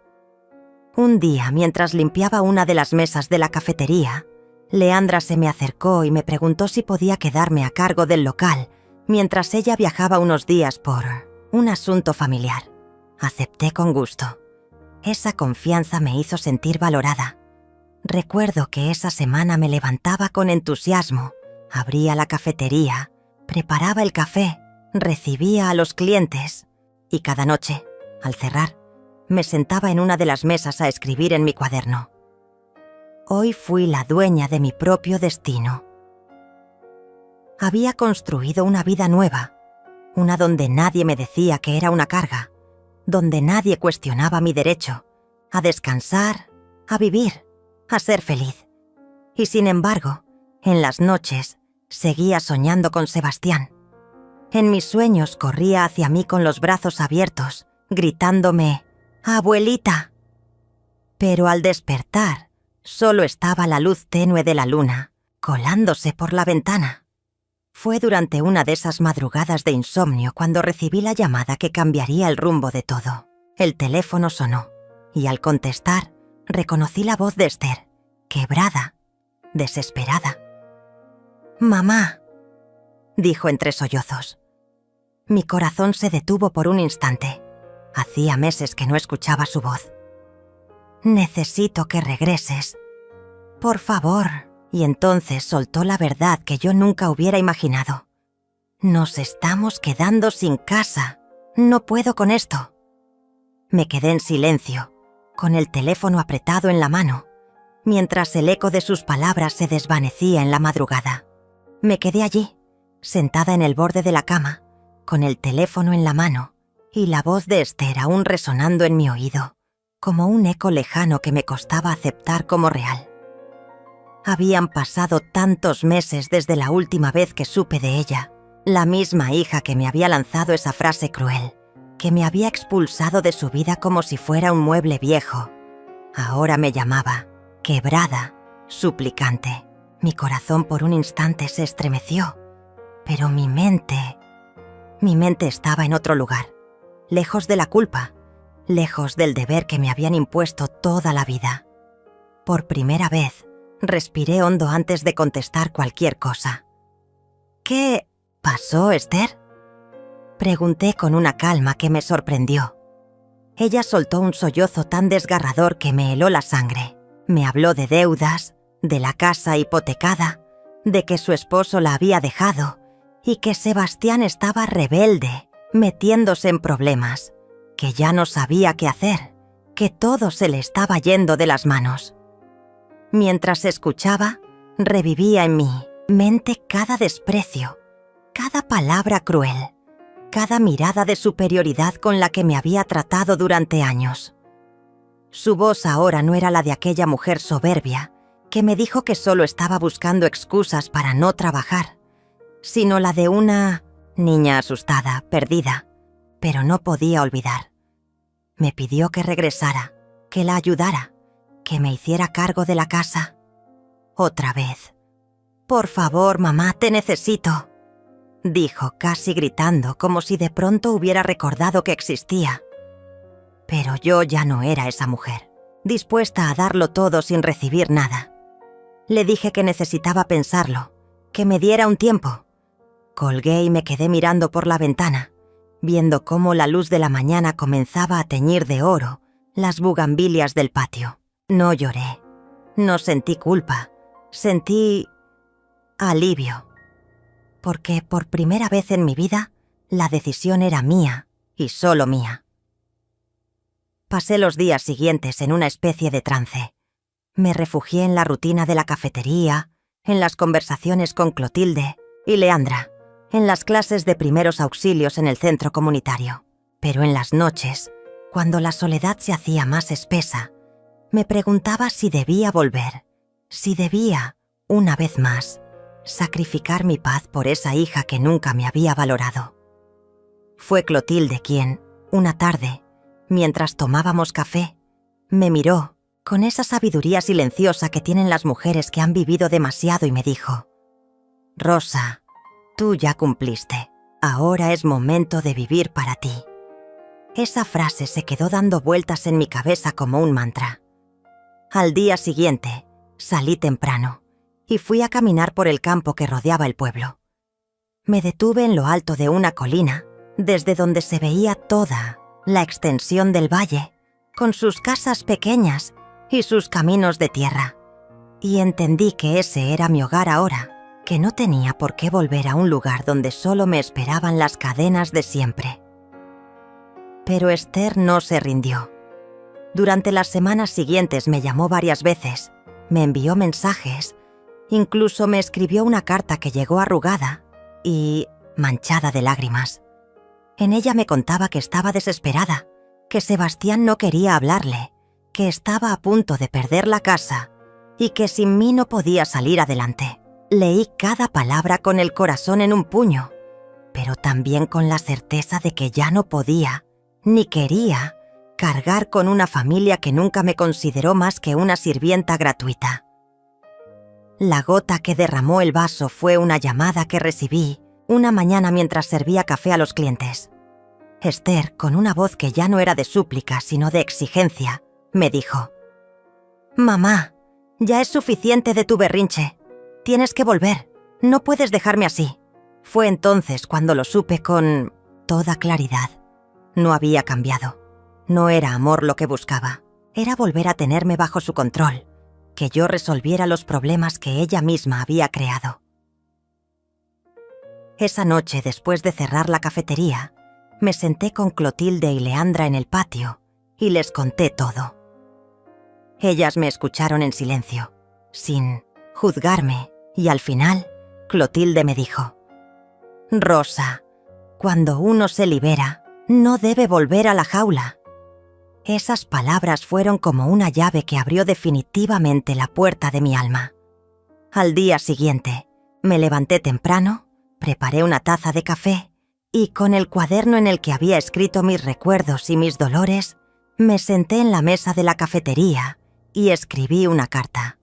Un día, mientras limpiaba una de las mesas de la cafetería, Leandra se me acercó y me preguntó si podía quedarme a cargo del local mientras ella viajaba unos días por un asunto familiar. Acepté con gusto. Esa confianza me hizo sentir valorada. Recuerdo que esa semana me levantaba con entusiasmo, abría la cafetería, preparaba el café, recibía a los clientes y cada noche, al cerrar, me sentaba en una de las mesas a escribir en mi cuaderno. Hoy fui la dueña de mi propio destino. Había construido una vida nueva, una donde nadie me decía que era una carga, donde nadie cuestionaba mi derecho a descansar, a vivir, a ser feliz. Y sin embargo, en las noches seguía soñando con Sebastián. En mis sueños corría hacia mí con los brazos abiertos, gritándome «¡Abuelita!». Pero al despertar, solo estaba la luz tenue de la luna, colándose por la ventana. Fue durante una de esas madrugadas de insomnio cuando recibí la llamada que cambiaría el rumbo de todo. El teléfono sonó, y al contestar, reconocí la voz de Esther, quebrada, desesperada. «Mamá», dijo entre sollozos. Mi corazón se detuvo por un instante. Hacía meses que no escuchaba su voz. «Necesito que regreses. Por favor». Y entonces soltó la verdad que yo nunca hubiera imaginado. «Nos estamos quedando sin casa. No puedo con esto». Me quedé en silencio, con el teléfono apretado en la mano, mientras el eco de sus palabras se desvanecía en la madrugada. Me quedé allí, sentada en el borde de la cama, con el teléfono en la mano y la voz de Esther aún resonando en mi oído, como un eco lejano que me costaba aceptar como real. Habían pasado tantos meses desde la última vez que supe de ella, la misma hija que me había lanzado esa frase cruel, que me había expulsado de su vida como si fuera un mueble viejo. Ahora me llamaba, quebrada, suplicante. Mi corazón por un instante se estremeció, pero mi mente estaba en otro lugar, lejos de la culpa, lejos del deber que me habían impuesto toda la vida. Por primera vez, respiré hondo antes de contestar cualquier cosa. «¿Qué pasó, Esther?», pregunté con una calma que me sorprendió. Ella soltó un sollozo tan desgarrador que me heló la sangre. Me habló de deudas, de la casa hipotecada, de que su esposo la había dejado y que Sebastián estaba rebelde, metiéndose en problemas, que ya no sabía qué hacer, que todo se le estaba yendo de las manos. Mientras escuchaba, revivía en mi mente cada desprecio, cada palabra cruel, cada mirada de superioridad con la que me había tratado durante años. Su voz ahora no era la de aquella mujer soberbia que me dijo que solo estaba buscando excusas para no trabajar, sino la de una niña asustada, perdida, pero no podía olvidar. Me pidió que regresara, que la ayudara, que me hiciera cargo de la casa. Otra vez. «Por favor, mamá, te necesito», dijo casi gritando, como si de pronto hubiera recordado que existía. Pero yo ya no era esa mujer, dispuesta a darlo todo sin recibir nada. Le dije que necesitaba pensarlo, que me diera un tiempo. Colgué y me quedé mirando por la ventana, viendo cómo la luz de la mañana comenzaba a teñir de oro las bugambilias del patio. No lloré, no sentí culpa, sentí alivio. Porque por primera vez en mi vida, la decisión era mía y solo mía. Pasé los días siguientes en una especie de trance. Me refugié en la rutina de la cafetería, en las conversaciones con Clotilde y Leandra, en las clases de primeros auxilios en el centro comunitario. Pero en las noches, cuando la soledad se hacía más espesa, me preguntaba si debía volver, si debía, una vez más, sacrificar mi paz por esa hija que nunca me había valorado. Fue Clotilde quien, una tarde, mientras tomábamos café, me miró con esa sabiduría silenciosa que tienen las mujeres que han vivido demasiado y me dijo: «Rosa, tú ya cumpliste. Ahora es momento de vivir para ti». Esa frase se quedó dando vueltas en mi cabeza como un mantra. Al día siguiente, salí temprano y fui a caminar por el campo que rodeaba el pueblo. Me detuve en lo alto de una colina, desde donde se veía toda la extensión del valle, con sus casas pequeñas y sus caminos de tierra, y entendí que ese era mi hogar ahora, que no tenía por qué volver a un lugar donde solo me esperaban las cadenas de siempre. Pero Esther no se rindió. Durante las semanas siguientes me llamó varias veces, me envió mensajes, incluso me escribió una carta que llegó arrugada y manchada de lágrimas. En ella me contaba que estaba desesperada, que Sebastián no quería hablarle, que estaba a punto de perder la casa y que sin mí no podía salir adelante. Leí cada palabra con el corazón en un puño, pero también con la certeza de que ya no podía, ni quería, cargar con una familia que nunca me consideró más que una sirvienta gratuita. La gota que derramó el vaso fue una llamada que recibí una mañana mientras servía café a los clientes. Esther, con una voz que ya no era de súplica, sino de exigencia, me dijo: «Mamá, ya es suficiente de tu berrinche. Tienes que volver. No puedes dejarme así». Fue entonces cuando lo supe con toda claridad. No había cambiado. No era amor lo que buscaba. Era volver a tenerme bajo su control, que yo resolviera los problemas que ella misma había creado. Esa noche, después de cerrar la cafetería, me senté con Clotilde y Leandra en el patio y les conté todo. Ellas me escucharon en silencio, sin juzgarme, y al final, Clotilde me dijo: «Rosa, cuando uno se libera, no debe volver a la jaula». Esas palabras fueron como una llave que abrió definitivamente la puerta de mi alma. Al día siguiente, me levanté temprano, preparé una taza de café y con el cuaderno en el que había escrito mis recuerdos y mis dolores, me senté en la mesa de la cafetería y escribí una carta.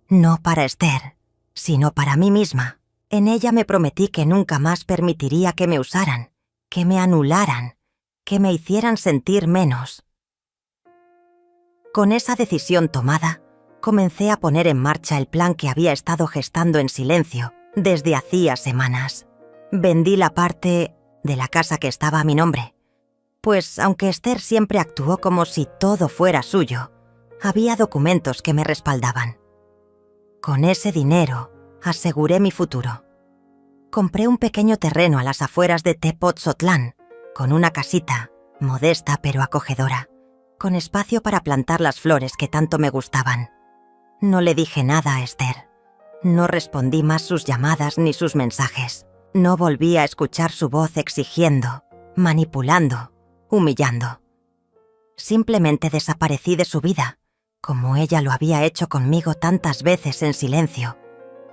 No para Esther, sino para mí misma. En ella me prometí que nunca más permitiría que me usaran, que me anularan, que me hicieran sentir menos. Con esa decisión tomada, comencé a poner en marcha el plan que había estado gestando en silencio desde hacía semanas. Vendí la parte de la casa que estaba a mi nombre, pues aunque Esther siempre actuó como si todo fuera suyo, había documentos que me respaldaban. Con ese dinero aseguré mi futuro. Compré un pequeño terreno a las afueras de Tepoztlán, con una casita, modesta pero acogedora, con espacio para plantar las flores que tanto me gustaban. No le dije nada a Esther. No respondí más sus llamadas ni sus mensajes. No volví a escuchar su voz exigiendo, manipulando, humillando. Simplemente desaparecí de su vida, como ella lo había hecho conmigo tantas veces en silencio,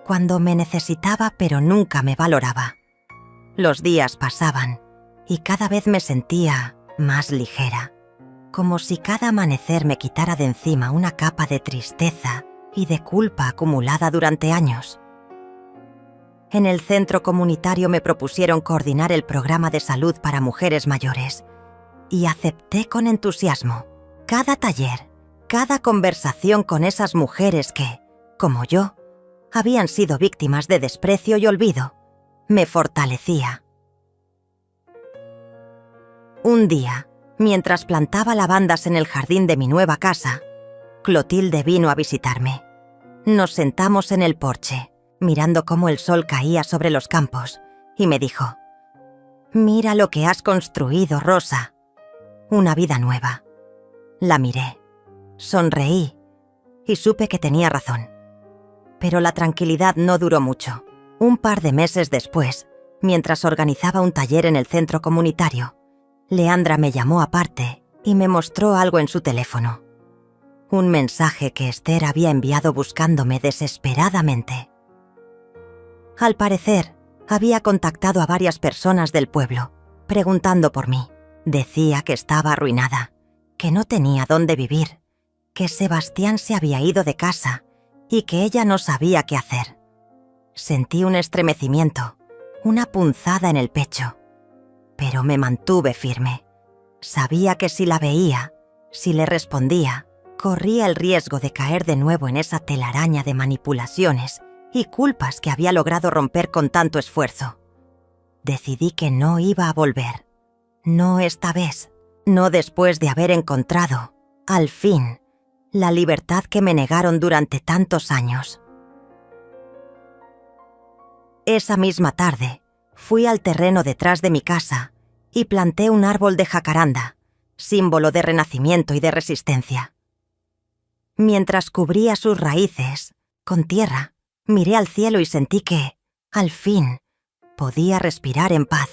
cuando me necesitaba pero nunca me valoraba. Los días pasaban y cada vez me sentía más ligera, como si cada amanecer me quitara de encima una capa de tristeza y de culpa acumulada durante años. En el centro comunitario me propusieron coordinar el programa de salud para mujeres mayores y acepté con entusiasmo. Cada taller, cada conversación con esas mujeres que, como yo, habían sido víctimas de desprecio y olvido, me fortalecía. Un día, mientras plantaba lavandas en el jardín de mi nueva casa, Clotilde vino a visitarme. Nos sentamos en el porche, mirando cómo el sol caía sobre los campos, y me dijo: «Mira lo que has construido, Rosa. Una vida nueva». La miré, sonreí y supe que tenía razón. Pero la tranquilidad no duró mucho. Un par de meses después, mientras organizaba un taller en el centro comunitario, Leandra me llamó aparte y me mostró algo en su teléfono. Un mensaje que Esther había enviado buscándome desesperadamente. Al parecer, había contactado a varias personas del pueblo, preguntando por mí. Decía que estaba arruinada, que no tenía dónde vivir, que Sebastián se había ido de casa y que ella no sabía qué hacer. Sentí un estremecimiento, una punzada en el pecho, pero me mantuve firme. Sabía que si la veía, si le respondía, corría el riesgo de caer de nuevo en esa telaraña de manipulaciones y culpas que había logrado romper con tanto esfuerzo. Decidí que no iba a volver. No esta vez, no después de haber encontrado, al fin, la libertad que me negaron durante tantos años. Esa misma tarde, fui al terreno detrás de mi casa y planté un árbol de jacaranda, símbolo de renacimiento y de resistencia. Mientras cubría sus raíces con tierra, miré al cielo y sentí que, al fin, podía respirar en paz.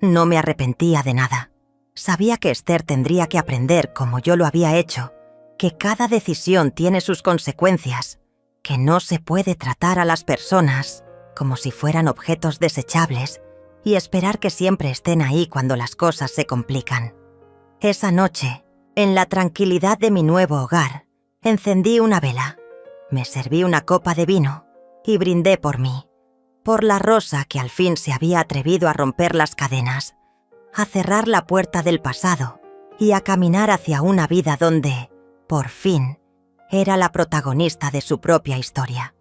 No me arrepentía de nada. Sabía que Esther tendría que aprender, como yo lo había hecho, que cada decisión tiene sus consecuencias, que no se puede tratar a las personas como si fueran objetos desechables y esperar que siempre estén ahí cuando las cosas se complican. Esa noche, en la tranquilidad de mi nuevo hogar, encendí una vela, me serví una copa de vino y brindé por mí, por la Rosa que al fin se había atrevido a romper las cadenas, a cerrar la puerta del pasado y a caminar hacia una vida donde, por fin, era la protagonista de su propia historia.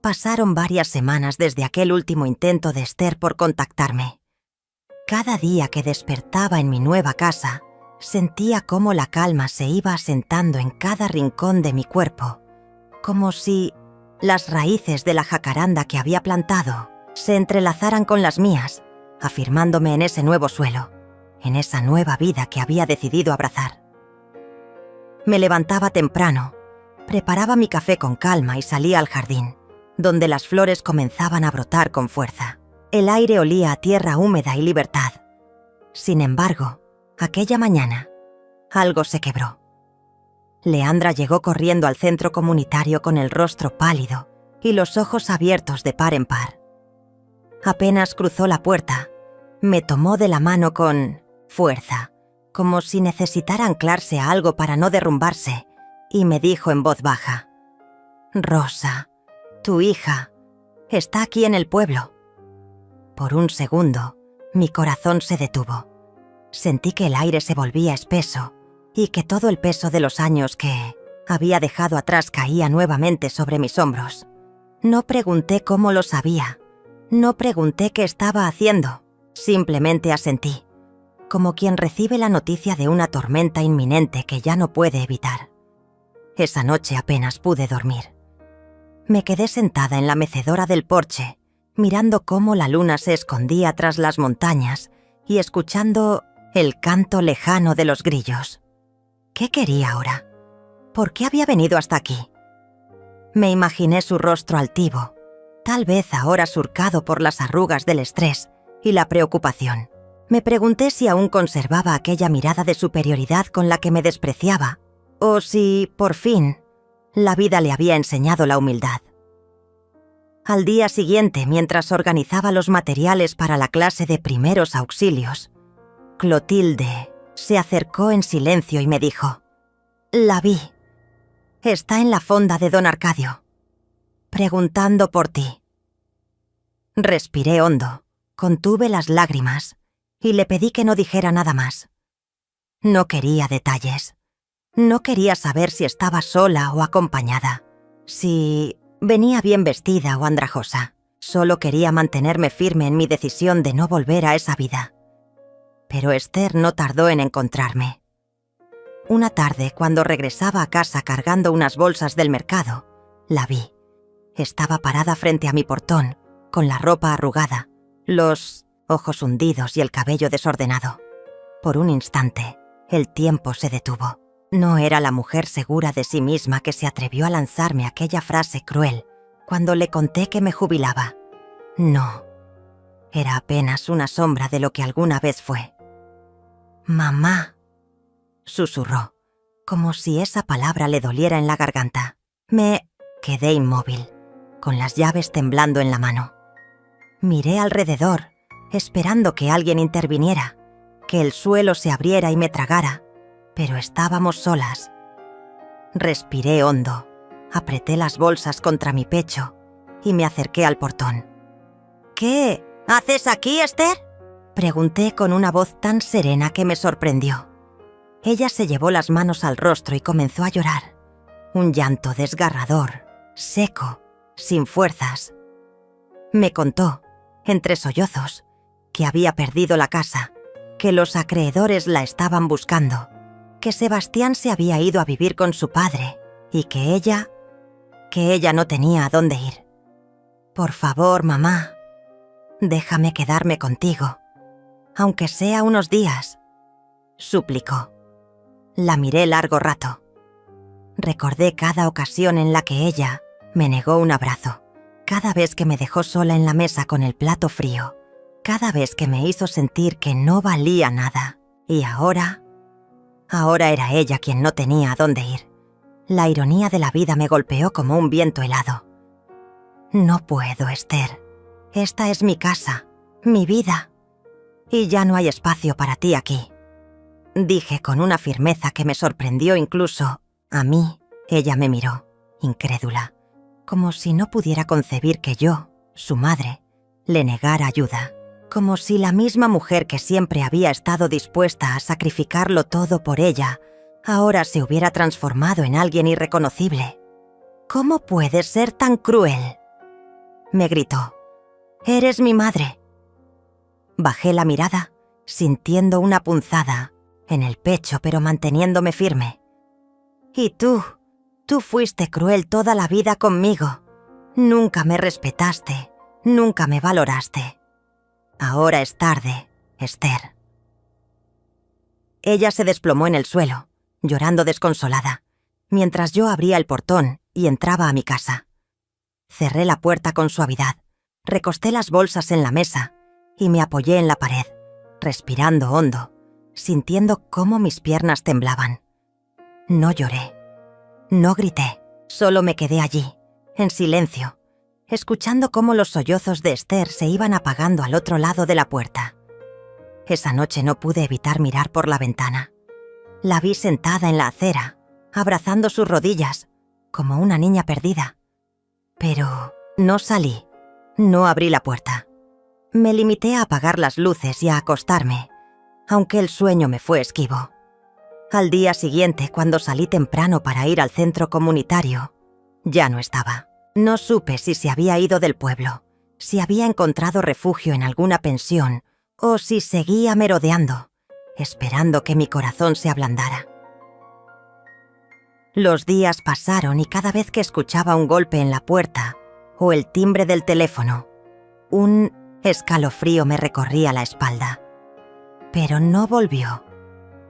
Pasaron varias semanas desde aquel último intento de Esther por contactarme. Cada día que despertaba en mi nueva casa, sentía cómo la calma se iba asentando en cada rincón de mi cuerpo, como si las raíces de la jacaranda que había plantado se entrelazaran con las mías, afirmándome en ese nuevo suelo, en esa nueva vida que había decidido abrazar. Me levantaba temprano, preparaba mi café con calma y salía al jardín, donde las flores comenzaban a brotar con fuerza. El aire olía a tierra húmeda y libertad. Sin embargo, aquella mañana, algo se quebró. Leandra llegó corriendo al centro comunitario con el rostro pálido y los ojos abiertos de par en par. Apenas cruzó la puerta, me tomó de la mano con fuerza, como si necesitara anclarse a algo para no derrumbarse, y me dijo en voz baja: «Rosa, tu hija, está aquí en el pueblo». Por un segundo, mi corazón se detuvo. Sentí que el aire se volvía espeso y que todo el peso de los años que había dejado atrás caía nuevamente sobre mis hombros. No pregunté cómo lo sabía, no pregunté qué estaba haciendo, simplemente asentí, como quien recibe la noticia de una tormenta inminente que ya no puede evitar. Esa noche apenas pude dormir. Me quedé sentada en la mecedora del porche, mirando cómo la luna se escondía tras las montañas y escuchando el canto lejano de los grillos. ¿Qué quería ahora? ¿Por qué había venido hasta aquí? Me imaginé su rostro altivo, tal vez ahora surcado por las arrugas del estrés y la preocupación. Me pregunté si aún conservaba aquella mirada de superioridad con la que me despreciaba, o si, por fin, la vida le había enseñado la humildad. Al día siguiente, mientras organizaba los materiales para la clase de primeros auxilios, Clotilde Se acercó en silencio y me dijo: «La vi. Está en la fonda de don Arcadio, preguntando por ti». Respiré hondo, contuve las lágrimas y le pedí que no dijera nada más. No quería detalles. No quería saber si estaba sola o acompañada, si venía bien vestida o andrajosa. Solo quería mantenerme firme en mi decisión de no volver a esa vida. Pero Esther no tardó en encontrarme. Una tarde, cuando regresaba a casa cargando unas bolsas del mercado, la vi. Estaba parada frente a mi portón, con la ropa arrugada, los ojos hundidos y el cabello desordenado. Por un instante, el tiempo se detuvo. No era la mujer segura de sí misma que se atrevió a lanzarme aquella frase cruel cuando le conté que me jubilaba. No, era apenas una sombra de lo que alguna vez fue. «Mamá», susurró, como si esa palabra le doliera en la garganta. Me quedé inmóvil, con las llaves temblando en la mano. Miré alrededor, esperando que alguien interviniera, que el suelo se abriera y me tragara, pero estábamos solas. Respiré hondo, apreté las bolsas contra mi pecho y me acerqué al portón. «¿Qué haces aquí, Esther?», pregunté con una voz tan serena que me sorprendió. Ella se llevó las manos al rostro y comenzó a llorar. Un llanto desgarrador, seco, sin fuerzas. Me contó, entre sollozos, que había perdido la casa, que los acreedores la estaban buscando, que Sebastián se había ido a vivir con su padre y que ella no tenía a dónde ir. «Por favor, mamá, déjame quedarme contigo, aunque sea unos días», suplicó. La miré largo rato. Recordé cada ocasión en la que ella me negó un abrazo, cada vez que me dejó sola en la mesa con el plato frío, cada vez que me hizo sentir que no valía nada. Y ahora era ella quien no tenía a dónde ir. La ironía de la vida me golpeó como un viento helado. «No puedo, Esther. Esta es mi casa, mi vida. Y ya no hay espacio para ti aquí», dije con una firmeza que me sorprendió incluso a mí. Ella me miró, incrédula, como si no pudiera concebir que yo, su madre, le negara ayuda, como si la misma mujer que siempre había estado dispuesta a sacrificarlo todo por ella, ahora se hubiera transformado en alguien irreconocible. «¿Cómo puedes ser tan cruel?», me gritó. «Eres mi madre». Bajé la mirada, sintiendo una punzada en el pecho, pero manteniéndome firme. «Y tú fuiste cruel toda la vida conmigo. Nunca me respetaste, nunca me valoraste. Ahora es tarde, Esther». Ella se desplomó en el suelo, llorando desconsolada, mientras yo abría el portón y entraba a mi casa. Cerré la puerta con suavidad, recosté las bolsas en la mesa y me apoyé en la pared, respirando hondo, sintiendo cómo mis piernas temblaban. No lloré, no grité, solo me quedé allí, en silencio, escuchando cómo los sollozos de Esther se iban apagando al otro lado de la puerta. Esa noche no pude evitar mirar por la ventana. La vi sentada en la acera, abrazando sus rodillas, como una niña perdida. Pero no salí, no abrí la puerta. Me limité a apagar las luces y a acostarme, aunque el sueño me fue esquivo. Al día siguiente, cuando salí temprano para ir al centro comunitario, ya no estaba. No supe si se había ido del pueblo, si había encontrado refugio en alguna pensión o si seguía merodeando, esperando que mi corazón se ablandara. Los días pasaron y cada vez que escuchaba un golpe en la puerta o el timbre del teléfono, un escalofrío me recorría la espalda. Pero no volvió,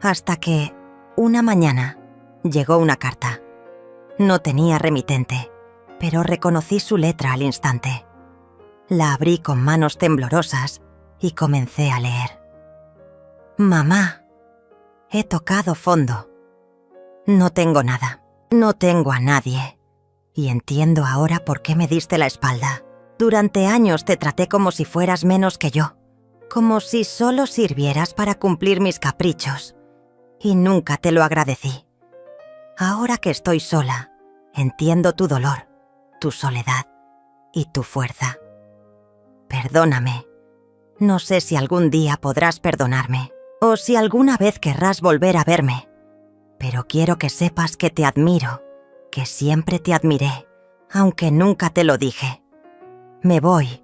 hasta que, una mañana, llegó una carta. No tenía remitente, pero reconocí su letra al instante. La abrí con manos temblorosas y comencé a leer. «Mamá, he tocado fondo. No tengo nada, no tengo a nadie. Y entiendo ahora por qué me diste la espalda. Durante años te traté como si fueras menos que yo, como si solo sirvieras para cumplir mis caprichos. y nunca te lo agradecí. Ahora que estoy sola, entiendo tu dolor, tu soledad y tu fuerza. Perdóname. No sé si algún día podrás perdonarme o si alguna vez querrás volver a verme, pero quiero que sepas que te admiro, que siempre te admiré, aunque nunca te lo dije. Me voy,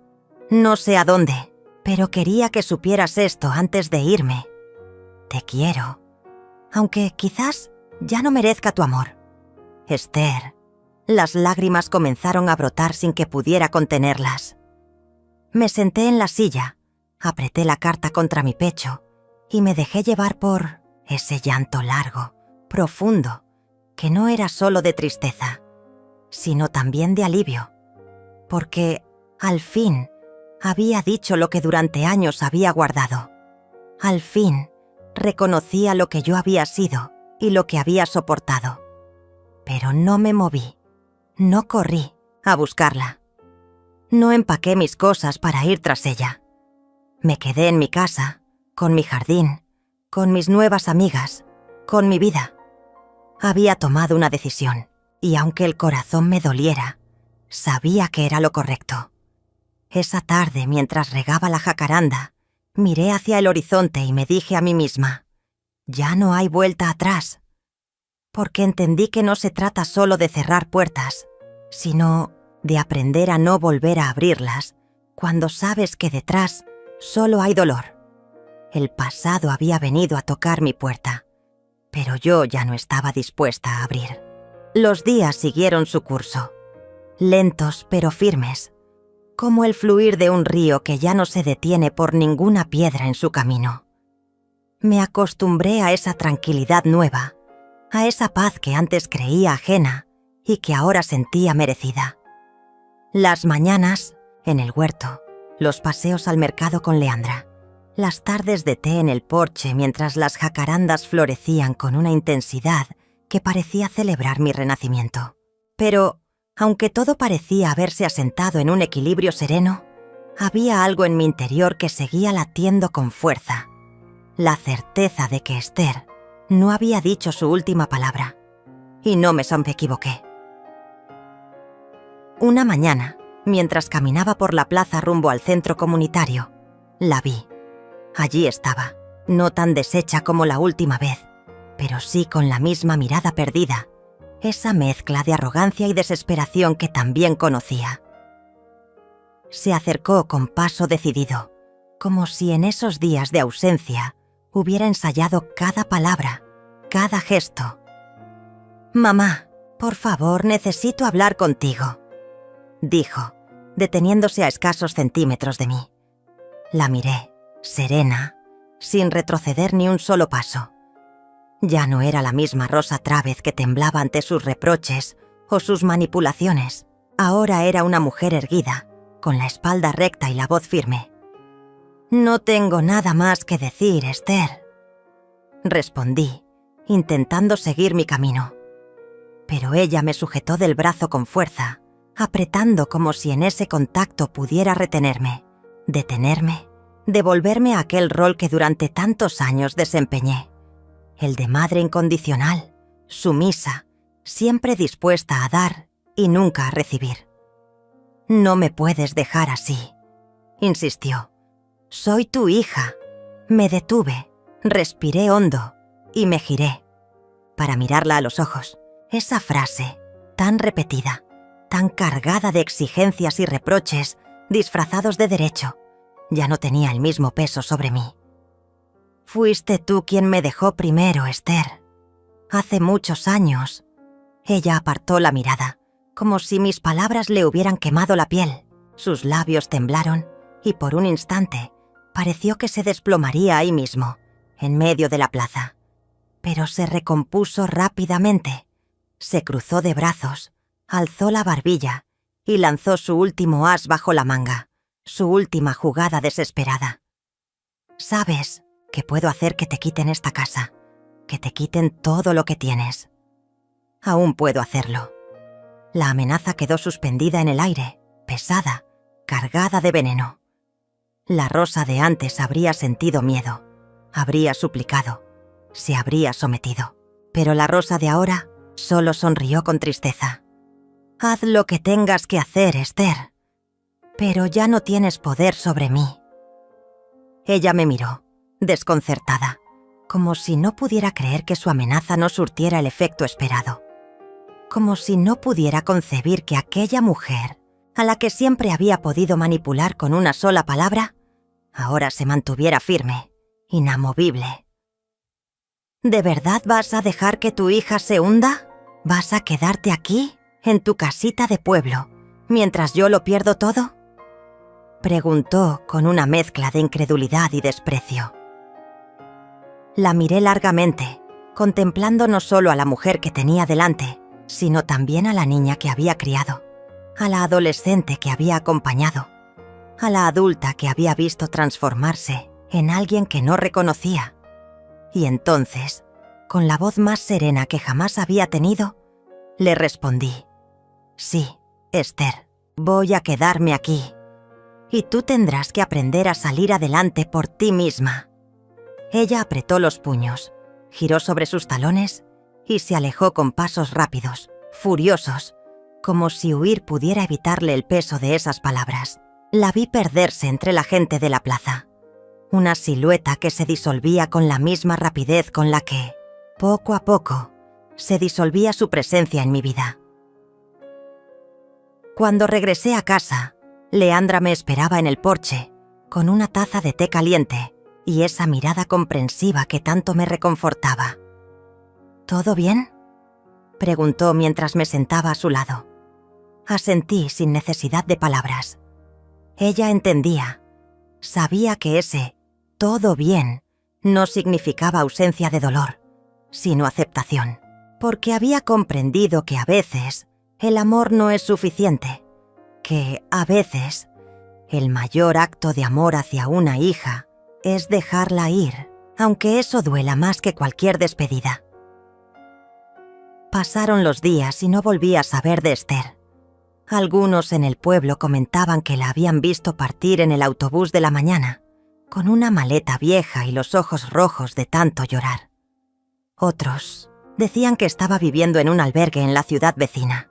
no sé a dónde, pero quería que supieras esto antes de irme. Te quiero, aunque quizás ya no merezca tu amor. Esther. Las lágrimas comenzaron a brotar sin que pudiera contenerlas. Me senté en la silla, apreté la carta contra mi pecho y me dejé llevar por ese llanto largo, profundo, que no era solo de tristeza, sino también de alivio, porque, al fin, había dicho lo que durante años había guardado. Al fin, reconocía lo que yo había sido y lo que había soportado. Pero no me moví, no corrí a buscarla. No empaqué mis cosas para ir tras ella. Me quedé en mi casa, con mi jardín, con mis nuevas amigas, con mi vida. Había tomado una decisión, y aunque el corazón me doliera, sabía que era lo correcto. Esa tarde, mientras regaba la jacaranda, miré hacia el horizonte y me dije a mí misma, ya no hay vuelta atrás. Porque entendí que no se trata solo de cerrar puertas, sino de aprender a no volver a abrirlas cuando sabes que detrás solo hay dolor. El pasado había venido a tocar mi puerta, pero yo ya no estaba dispuesta a abrir. Los días siguieron su curso, lentos pero firmes, como el fluir de un río que ya no se detiene por ninguna piedra en su camino. Me acostumbré a esa tranquilidad nueva, a esa paz que antes creía ajena y que ahora sentía merecida. Las mañanas, en el huerto, los paseos al mercado con Leandra, las tardes de té en el porche mientras las jacarandas florecían con una intensidad que parecía celebrar mi renacimiento. Pero, aunque todo parecía haberse asentado en un equilibrio sereno, había algo en mi interior que seguía latiendo con fuerza. La certeza de que Esther no había dicho su última palabra. Y no me equivoqué. Una mañana, mientras caminaba por la plaza rumbo al centro comunitario, la vi. Allí estaba, no tan deshecha como la última vez, pero sí con la misma mirada perdida, esa mezcla de arrogancia y desesperación que también conocía. Se acercó con paso decidido, como si en esos días de ausencia hubiera ensayado cada palabra, cada gesto. «Mamá, por favor, necesito hablar contigo», dijo, deteniéndose a escasos centímetros de mí. La miré, serena, sin retroceder ni un solo paso. Ya no era la misma Rosa Trávez que temblaba ante sus reproches o sus manipulaciones. Ahora era una mujer erguida, con la espalda recta y la voz firme. «No tengo nada más que decir, Esther», respondí, intentando seguir mi camino. Pero ella me sujetó del brazo con fuerza, apretando como si en ese contacto pudiera retenerme, detenerme, devolverme a aquel rol que durante tantos años desempeñé, el de madre incondicional, sumisa, siempre dispuesta a dar y nunca a recibir. «No me puedes dejar así», insistió. «Soy tu hija». Me detuve, respiré hondo y me giré para mirarla a los ojos. Esa frase, tan repetida, tan cargada de exigencias y reproches disfrazados de derecho, ya no tenía el mismo peso sobre mí. «Fuiste tú quien me dejó primero, Esther. Hace muchos años». Ella apartó la mirada, como si mis palabras le hubieran quemado la piel. Sus labios temblaron y por un instante pareció que se desplomaría ahí mismo, en medio de la plaza. Pero se recompuso rápidamente. Se cruzó de brazos, alzó la barbilla y lanzó su último as bajo la manga, su última jugada desesperada. «Sabes que puedo hacer que te quiten esta casa, que te quiten todo lo que tienes. Aún puedo hacerlo». La amenaza quedó suspendida en el aire, pesada, cargada de veneno. La Rosa de antes habría sentido miedo, habría suplicado. se habría sometido. Pero la Rosa de ahora solo sonrió con tristeza. «Haz lo que tengas que hacer, Esther, pero ya no tienes poder sobre mí». Ella me miró, desconcertada, como si no pudiera creer que su amenaza no surtiera el efecto esperado. Como si no pudiera concebir que aquella mujer, a la que siempre había podido manipular con una sola palabra, ahora se mantuviera firme, inamovible. ¿De verdad vas a dejar que tu hija se hunda? ¿Vas a quedarte aquí, en tu casita de pueblo, mientras yo lo pierdo todo?, preguntó con una mezcla de incredulidad y desprecio. La miré largamente, contemplando no solo a la mujer que tenía delante, sino también a la niña que había criado, a la adolescente que había acompañado, a la adulta que había visto transformarse en alguien que no reconocía. Y entonces, con la voz más serena que jamás había tenido, le respondí: «Sí, Esther, voy a quedarme aquí. Y tú tendrás que aprender a salir adelante por ti misma». Ella apretó los puños, giró sobre sus talones y se alejó con pasos rápidos, furiosos, como si huir pudiera evitarle el peso de esas palabras. La vi perderse entre la gente de la plaza, una silueta que se disolvía con la misma rapidez con la que, poco a poco, se disolvía su presencia en mi vida. Cuando regresé a casa, Leandra me esperaba en el porche, con una taza de té caliente y esa mirada comprensiva que tanto me reconfortaba. «¿Todo bien?», preguntó mientras me sentaba a su lado. Asentí sin necesidad de palabras. Ella entendía. Sabía que ese «todo bien» no significaba ausencia de dolor, sino aceptación, porque había comprendido que a veces el amor no es suficiente, que a veces el mayor acto de amor hacia una hija es dejarla ir, aunque eso duela más que cualquier despedida. Pasaron los días y no volví a saber de Esther. Algunos en el pueblo comentaban que la habían visto partir en el autobús de la mañana, con una maleta vieja y los ojos rojos de tanto llorar. Otros decían que estaba viviendo en un albergue en la ciudad vecina.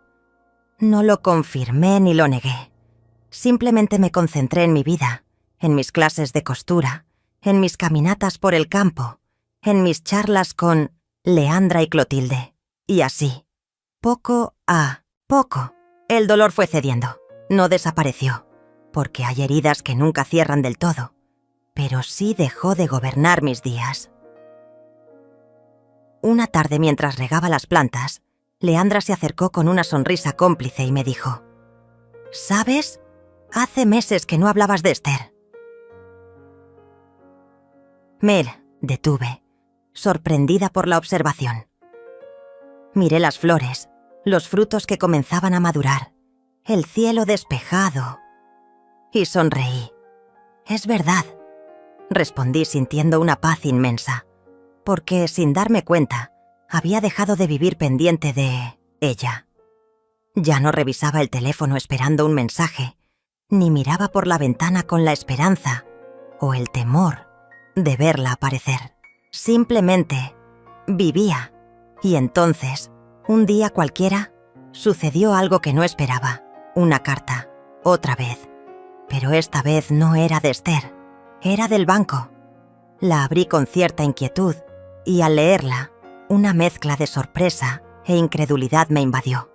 No lo confirmé ni lo negué. Simplemente me concentré en mi vida, en mis clases de costura, en mis caminatas por el campo, en mis charlas con Leandra y Clotilde. Y así, poco a poco, el dolor fue cediendo. No desapareció, porque hay heridas que nunca cierran del todo, pero sí dejó de gobernar mis días. Una tarde, mientras regaba las plantas, Leandra se acercó con una sonrisa cómplice y me dijo: «¿Sabes? Hace meses que no hablabas de Esther». Me detuve, sorprendida por la observación. Miré las flores, los frutos que comenzaban a madurar, el cielo despejado, y sonreí. «Es verdad», respondí sintiendo una paz inmensa, porque sin darme cuenta, había dejado de vivir pendiente de ella. Ya no revisaba el teléfono esperando un mensaje, ni miraba por la ventana con la esperanza o el temor de verla aparecer. Simplemente vivía. Y entonces, un día cualquiera, sucedió algo que no esperaba. Una carta, otra vez. Pero esta vez no era de Esther, era del banco. La abrí con cierta inquietud y al leerla, una mezcla de sorpresa e incredulidad me invadió.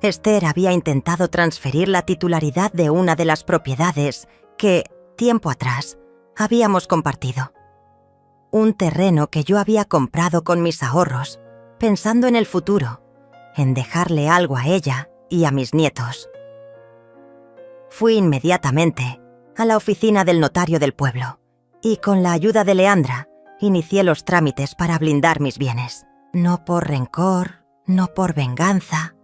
Esther había intentado transferir la titularidad de una de las propiedades que, tiempo atrás, habíamos compartido. Un terreno que yo había comprado con mis ahorros, pensando en el futuro, en dejarle algo a ella y a mis nietos. Fui inmediatamente a la oficina del notario del pueblo y con la ayuda de Leandra inicié los trámites para blindar mis bienes. No por rencor, no por venganza,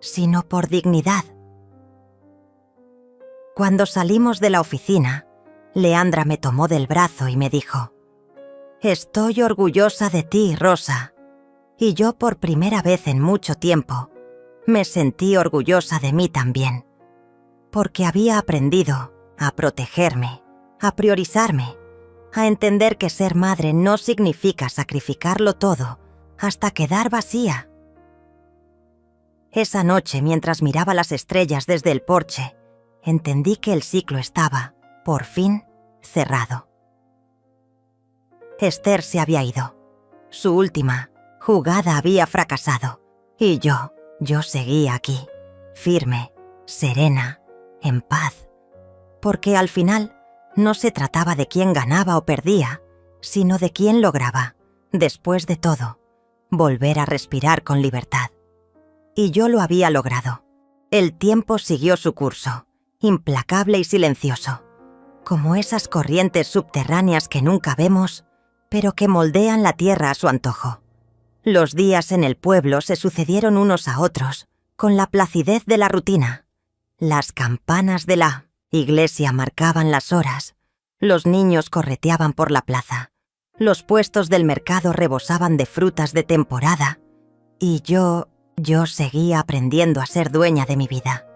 sino por dignidad. Cuando salimos de la oficina, Leandra me tomó del brazo y me dijo: «Estoy orgullosa de ti, Rosa». Y yo por primera vez en mucho tiempo me sentí orgullosa de mí también, porque había aprendido a protegerme, a priorizarme, a entender que ser madre no significa sacrificarlo todo hasta quedar vacía. Esa noche, mientras miraba las estrellas desde el porche, entendí que el ciclo estaba, por fin, cerrado. Esther se había ido. Su última jugada había fracasado. Y yo seguía aquí, firme, serena, en paz. Porque al final no se trataba de quién ganaba o perdía, sino de quién lograba, después de todo, volver a respirar con libertad. Y yo lo había logrado. El tiempo siguió su curso, implacable y silencioso, como esas corrientes subterráneas que nunca vemos, pero que moldean la tierra a su antojo. Los días en el pueblo se sucedieron unos a otros, con la placidez de la rutina. Las campanas de la iglesia marcaban las horas, los niños correteaban por la plaza, los puestos del mercado rebosaban de frutas de temporada, y yo seguía aprendiendo a ser dueña de mi vida.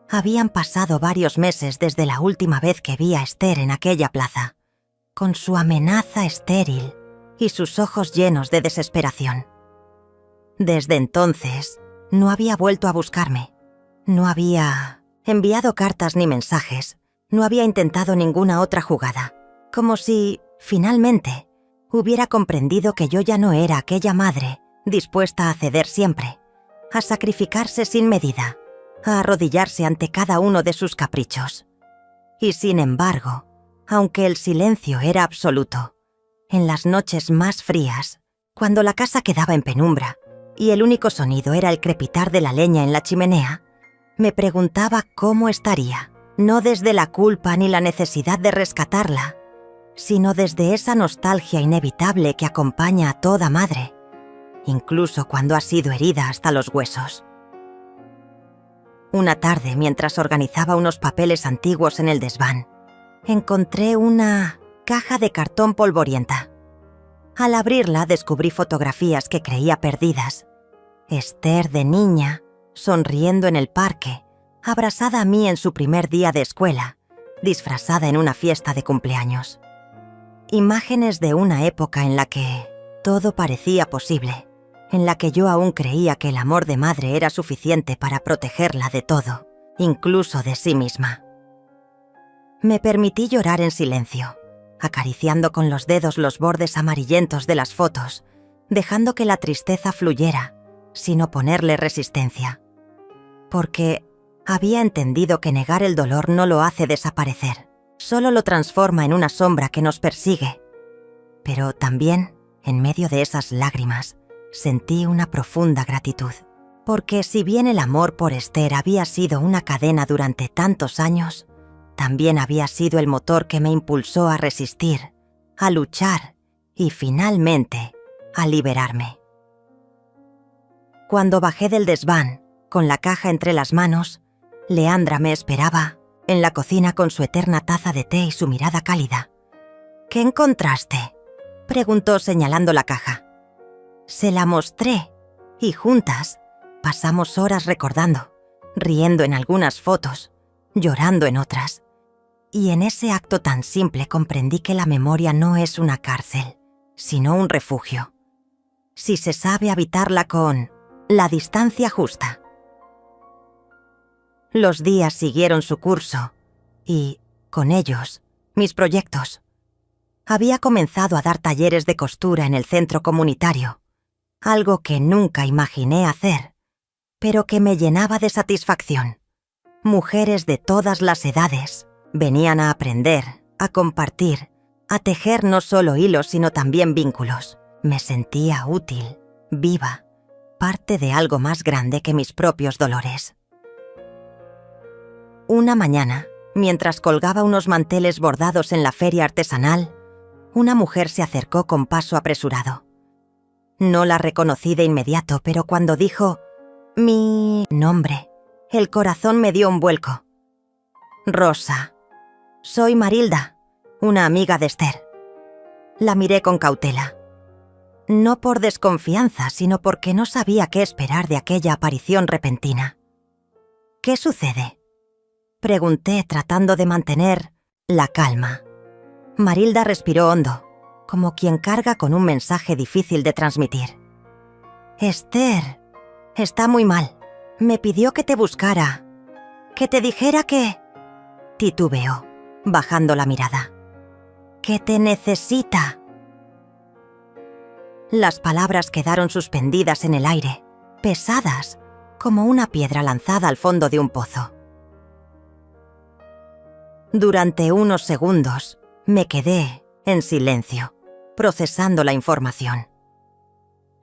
Habían pasado varios meses desde la última vez que vi a Esther en aquella plaza, con su amenaza estéril y sus ojos llenos de desesperación. Desde entonces, no había vuelto a buscarme. No había enviado cartas ni mensajes. No había intentado ninguna otra jugada. Como si, finalmente, hubiera comprendido que yo ya no era aquella madre dispuesta a ceder siempre, a sacrificarse sin medida, a arrodillarse ante cada uno de sus caprichos. Y sin embargo, aunque el silencio era absoluto, en las noches más frías, cuando la casa quedaba en penumbra y el único sonido era el crepitar de la leña en la chimenea, me preguntaba cómo estaría, no desde la culpa ni la necesidad de rescatarla, sino desde esa nostalgia inevitable que acompaña a toda madre, incluso cuando ha sido herida hasta los huesos. Una tarde, mientras organizaba unos papeles antiguos en el desván, encontré una caja de cartón polvorienta. Al abrirla descubrí fotografías que creía perdidas. Esther de niña, sonriendo en el parque, abrazada a mí en su primer día de escuela, disfrazada en una fiesta de cumpleaños. Imágenes de una época en la que todo parecía posible, en la que yo aún creía que el amor de madre era suficiente para protegerla de todo, incluso de sí misma. Me permití llorar en silencio, acariciando con los dedos los bordes amarillentos de las fotos, dejando que la tristeza fluyera, sin oponerle resistencia. Porque había entendido que negar el dolor no lo hace desaparecer, solo lo transforma en una sombra que nos persigue. Pero también, en medio de esas lágrimas, sentí una profunda gratitud. Porque si bien el amor por Esther había sido una cadena durante tantos años, también había sido el motor que me impulsó a resistir, a luchar y, finalmente, a liberarme. Cuando bajé del desván, con la caja entre las manos, Leandra me esperaba en la cocina con su eterna taza de té y su mirada cálida. «¿Qué encontraste?», preguntó señalando la caja. Se la mostré y juntas pasamos horas recordando, riendo en algunas fotos, llorando en otras. Y en ese acto tan simple comprendí que la memoria no es una cárcel, sino un refugio, si se sabe habitarla con la distancia justa. Los días siguieron su curso y, con ellos, mis proyectos. Había comenzado a dar talleres de costura en el centro comunitario, algo que nunca imaginé hacer, pero que me llenaba de satisfacción. Mujeres de todas las edades venían a aprender, a compartir, a tejer no solo hilos sino también vínculos. Me sentía útil, viva, parte de algo más grande que mis propios dolores. Una mañana, mientras colgaba unos manteles bordados en la feria artesanal, una mujer se acercó con paso apresurado. No la reconocí de inmediato, pero cuando dijo mi nombre, el corazón me dio un vuelco. «Rosa, soy Marilda, una amiga de Esther». La miré con cautela. No por desconfianza, sino porque no sabía qué esperar de aquella aparición repentina. «¿Qué sucede?», pregunté tratando de mantener la calma. Marilda respiró hondo, como quien carga con un mensaje difícil de transmitir. Esther, está muy mal. Me pidió que te buscara, que te dijera que... Titubeó, bajando la mirada. Que te necesita. Las palabras quedaron suspendidas en el aire, pesadas, como una piedra lanzada al fondo de un pozo. Durante unos segundos, me quedé en silencio, procesando la información.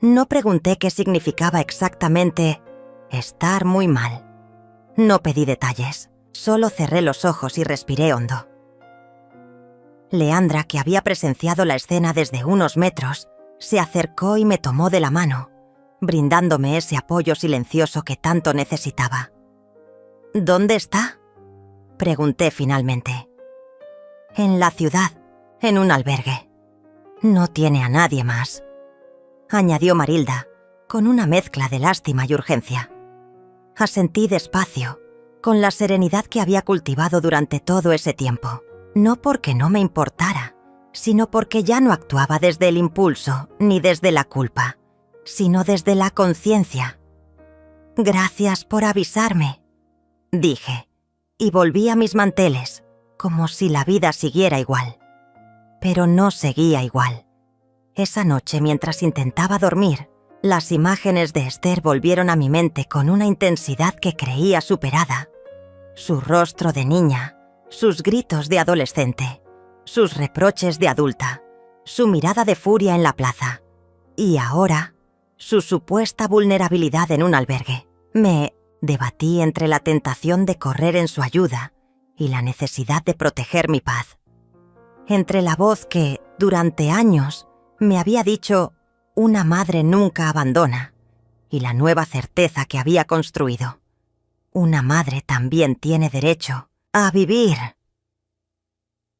No pregunté qué significaba exactamente estar muy mal. No pedí detalles, solo cerré los ojos y respiré hondo. Leandra, que había presenciado la escena desde unos metros, se acercó y me tomó de la mano, brindándome ese apoyo silencioso que tanto necesitaba. ¿Dónde está?, pregunté finalmente. En la ciudad, en un albergue. No tiene a nadie más, añadió Marilda, con una mezcla de lástima y urgencia. Asentí despacio, con la serenidad que había cultivado durante todo ese tiempo. No porque no me importara, sino porque ya no actuaba desde el impulso ni desde la culpa, sino desde la conciencia. Gracias por avisarme, dije, y volví a mis manteles, como si la vida siguiera igual. Pero no seguía igual. Esa noche, mientras intentaba dormir, las imágenes de Esther volvieron a mi mente con una intensidad que creía superada. Su rostro de niña, sus gritos de adolescente, sus reproches de adulta, su mirada de furia en la plaza. Y ahora, su supuesta vulnerabilidad en un albergue. Me debatí entre la tentación de correr en su ayuda y la necesidad de proteger mi paz. Entre la voz que, durante años, me había dicho «una madre nunca abandona» y la nueva certeza que había construido. Una madre también tiene derecho a vivir.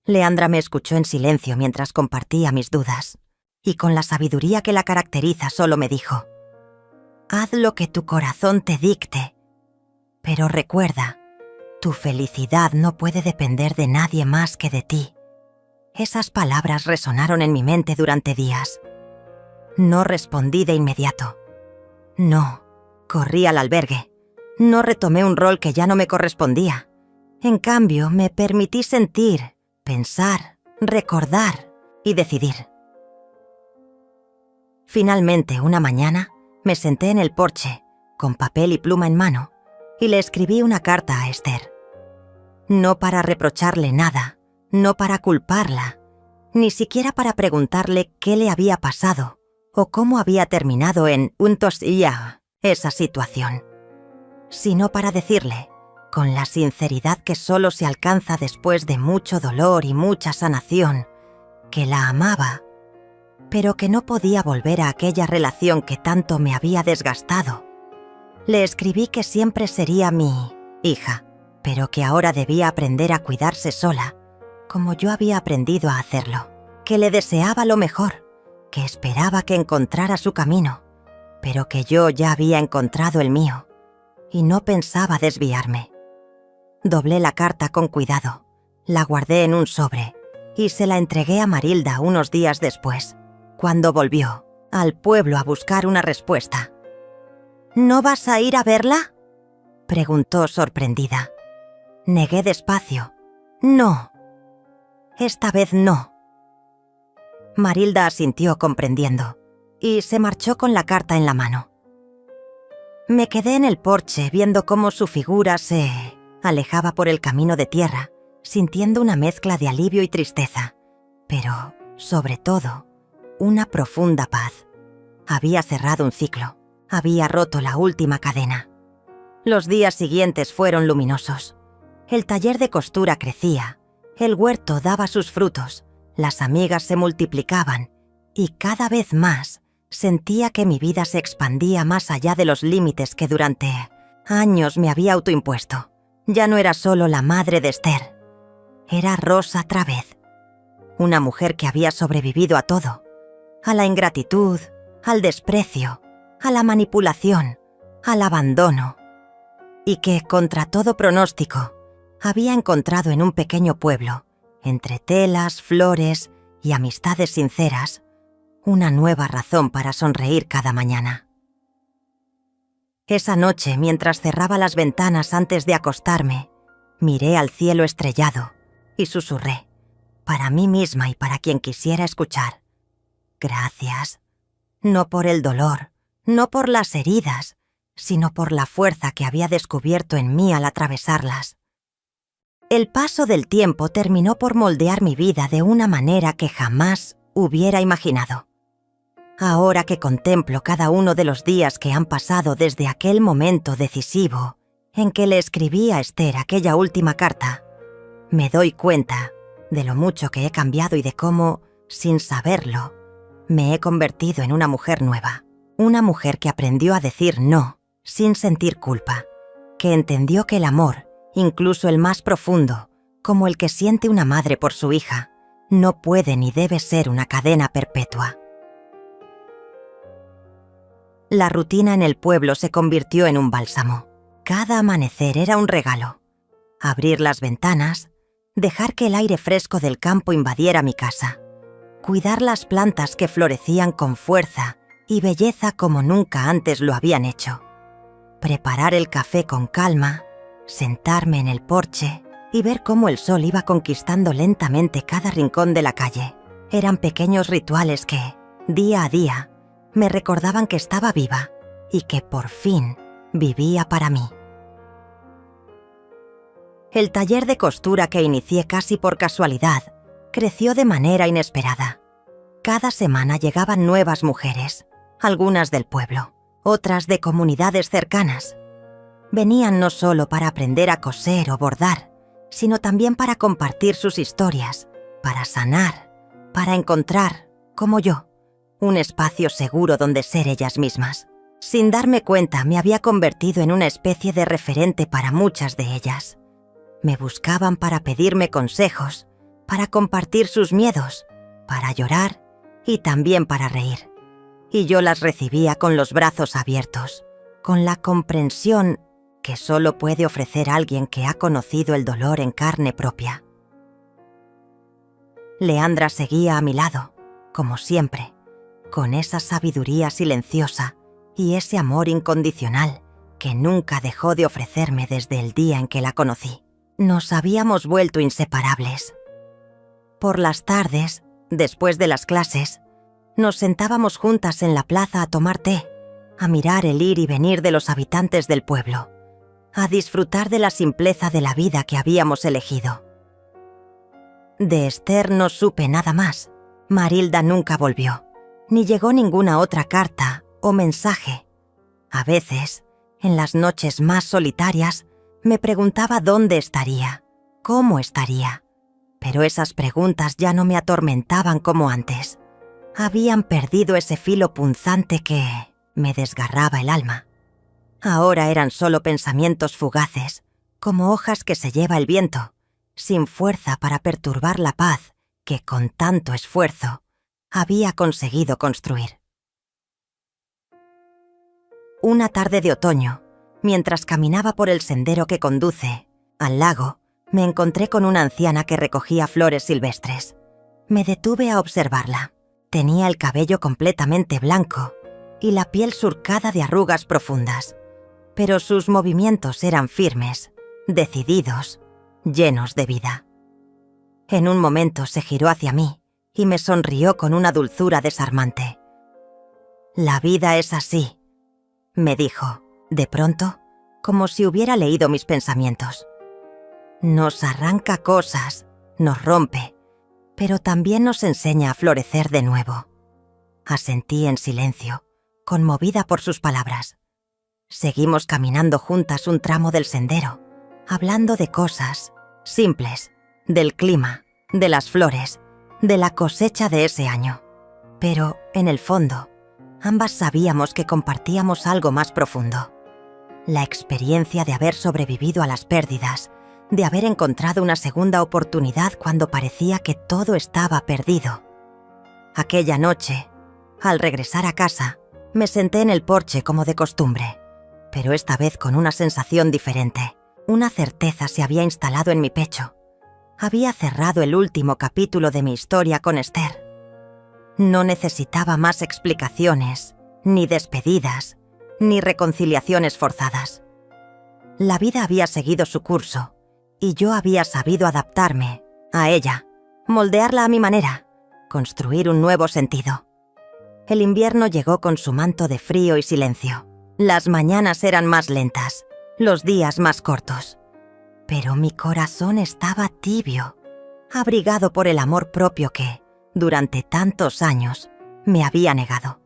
Leandra me escuchó en silencio mientras compartía mis dudas, y con la sabiduría que la caracteriza solo me dijo: «Haz lo que tu corazón te dicte, pero recuerda, tu felicidad no puede depender de nadie más que de ti». Esas palabras resonaron en mi mente durante días. No respondí de inmediato. No, corrí al albergue. No retomé un rol que ya no me correspondía. En cambio, me permití sentir, pensar, recordar y decidir. Finalmente, una mañana, me senté en el porche, con papel y pluma en mano, y le escribí una carta a Esther. No para reprocharle nada, no para culparla, ni siquiera para preguntarle qué le había pasado o cómo había terminado en Untos ya esa situación, sino para decirle, con la sinceridad que solo se alcanza después de mucho dolor y mucha sanación, que la amaba, pero que no podía volver a aquella relación que tanto me había desgastado. Le escribí que siempre sería mi hija, pero que ahora debía aprender a cuidarse sola, como yo había aprendido a hacerlo, que le deseaba lo mejor, que esperaba que encontrara su camino, pero que yo ya había encontrado el mío, y no pensaba desviarme. Doblé la carta con cuidado, la guardé en un sobre, y se la entregué a Marilda unos días después, cuando volvió al pueblo a buscar una respuesta. «¿No vas a ir a verla?», preguntó sorprendida. Negué despacio. «No. Esta vez no». Marilda asintió comprendiendo, y se marchó con la carta en la mano. Me quedé en el porche viendo cómo su figura se alejaba por el camino de tierra, sintiendo una mezcla de alivio y tristeza, pero, sobre todo, una profunda paz. Había cerrado un ciclo, había roto la última cadena. Los días siguientes fueron luminosos. El taller de costura crecía, el huerto daba sus frutos, las amigas se multiplicaban y cada vez más sentía que mi vida se expandía más allá de los límites que durante años me había autoimpuesto. Ya no era solo la madre de Esther, era Rosa Travez, una mujer que había sobrevivido a todo, a la ingratitud, al desprecio, a la manipulación, al abandono, y que, contra todo pronóstico, había encontrado en un pequeño pueblo entre telas, flores y amistades sinceras, una nueva razón para sonreír cada mañana. Esa noche, mientras cerraba las ventanas antes de acostarme, miré al cielo estrellado y susurré, para mí misma y para quien quisiera escuchar: gracias, no por el dolor, no por las heridas, sino por la fuerza que había descubierto en mí al atravesarlas. El paso del tiempo terminó por moldear mi vida de una manera que jamás hubiera imaginado. Ahora que contemplo cada uno de los días que han pasado desde aquel momento decisivo en que le escribí a Esther aquella última carta, me doy cuenta de lo mucho que he cambiado y de cómo, sin saberlo, me he convertido en una mujer nueva. Una mujer que aprendió a decir no sin sentir culpa, que entendió que el amor, incluso el más profundo, como el que siente una madre por su hija, no puede ni debe ser una cadena perpetua. La rutina en el pueblo se convirtió en un bálsamo. Cada amanecer era un regalo. Abrir las ventanas, dejar que el aire fresco del campo invadiera mi casa, cuidar las plantas que florecían con fuerza y belleza como nunca antes lo habían hecho, preparar el café con calma, sentarme en el porche y ver cómo el sol iba conquistando lentamente cada rincón de la calle. Eran pequeños rituales que, día a día, me recordaban que estaba viva y que por fin vivía para mí. El taller de costura que inicié casi por casualidad creció de manera inesperada. Cada semana llegaban nuevas mujeres, algunas del pueblo, otras de comunidades cercanas. Venían no solo para aprender a coser o bordar, sino también para compartir sus historias, para sanar, para encontrar, como yo, un espacio seguro donde ser ellas mismas. Sin darme cuenta, me había convertido en una especie de referente para muchas de ellas. Me buscaban para pedirme consejos, para compartir sus miedos, para llorar y también para reír. Y yo las recibía con los brazos abiertos, con la comprensión que solo puede ofrecer alguien que ha conocido el dolor en carne propia. Leandra seguía a mi lado, como siempre, con esa sabiduría silenciosa y ese amor incondicional que nunca dejó de ofrecerme desde el día en que la conocí. Nos habíamos vuelto inseparables. Por las tardes, después de las clases, nos sentábamos juntas en la plaza a tomar té, a mirar el ir y venir de los habitantes del pueblo, a disfrutar de la simpleza de la vida que habíamos elegido. De Esther no supe nada más. Marilda nunca volvió, ni llegó ninguna otra carta o mensaje. A veces, en las noches más solitarias, me preguntaba dónde estaría, cómo estaría. Pero esas preguntas ya no me atormentaban como antes. Habían perdido ese filo punzante que me desgarraba el alma. Ahora eran solo pensamientos fugaces, como hojas que se lleva el viento, sin fuerza para perturbar la paz que con tanto esfuerzo había conseguido construir. Una tarde de otoño, mientras caminaba por el sendero que conduce al lago, me encontré con una anciana que recogía flores silvestres. Me detuve a observarla. Tenía el cabello completamente blanco y la piel surcada de arrugas profundas, pero sus movimientos eran firmes, decididos, llenos de vida. En un momento se giró hacia mí y me sonrió con una dulzura desarmante. «La vida es así», me dijo, de pronto, como si hubiera leído mis pensamientos. «Nos arranca cosas, nos rompe, pero también nos enseña a florecer de nuevo». Asentí en silencio, conmovida por sus palabras. Seguimos caminando juntas un tramo del sendero, hablando de cosas simples, del clima, de las flores, de la cosecha de ese año. Pero, en el fondo, ambas sabíamos que compartíamos algo más profundo. La experiencia de haber sobrevivido a las pérdidas, de haber encontrado una segunda oportunidad cuando parecía que todo estaba perdido. Aquella noche, al regresar a casa, me senté en el porche como de costumbre, pero esta vez con una sensación diferente. Una certeza se había instalado en mi pecho. había cerrado el último capítulo de mi historia con Esther. No necesitaba más explicaciones, ni despedidas, ni reconciliaciones forzadas. La vida había seguido su curso y yo había sabido adaptarme a ella, moldearla a mi manera, construir un nuevo sentido. El invierno llegó con su manto de frío y silencio. Las mañanas eran más lentas, los días más cortos. Pero mi corazón estaba tibio, abrigado por el amor propio que, durante tantos años, me había negado.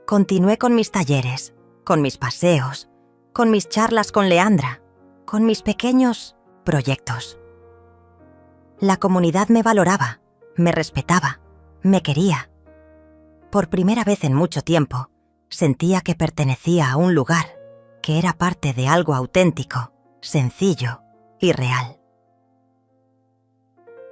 Continué con mis talleres, con mis paseos, con mis charlas con Leandra, con mis pequeños proyectos. La comunidad me valoraba, me respetaba, me quería. Por primera vez en mucho tiempo, sentía que pertenecía a un lugar, que era parte de algo auténtico, sencillo y real.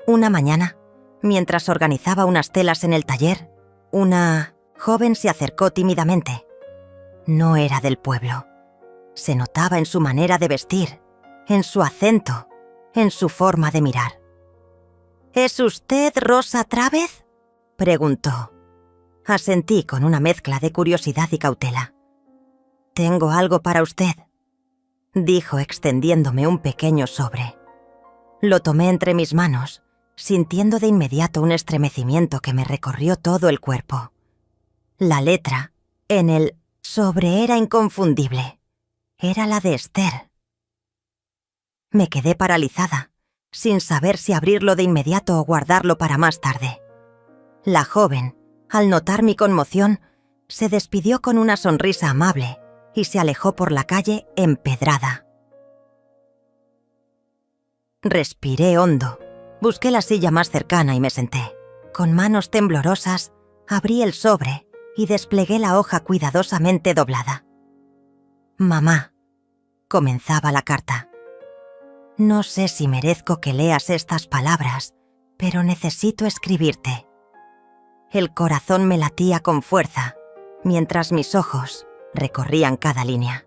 Una mañana, mientras organizaba unas telas en el taller, una joven se acercó tímidamente. No era del pueblo. Se notaba en su manera de vestir, en su acento, en su forma de mirar. «¿Es usted Rosa Trávez?», preguntó. Asentí con una mezcla de curiosidad y cautela. «Tengo algo para usted», dijo extendiéndome un pequeño sobre. Lo tomé entre mis manos, sintiendo de inmediato un estremecimiento que me recorrió todo el cuerpo. La letra en el sobre era inconfundible. Era la de Esther. Me quedé paralizada, sin saber si abrirlo de inmediato o guardarlo para más tarde. La joven, al notar mi conmoción, se despidió con una sonrisa amable y se alejó por la calle empedrada. Respiré hondo, busqué la silla más cercana y me senté. Con manos temblorosas, abrí el sobre y desplegué la hoja cuidadosamente doblada. «Mamá», comenzaba la carta. «No sé si merezco que leas estas palabras, pero necesito escribirte». El corazón me latía con fuerza, mientras mis ojos recorrían cada línea.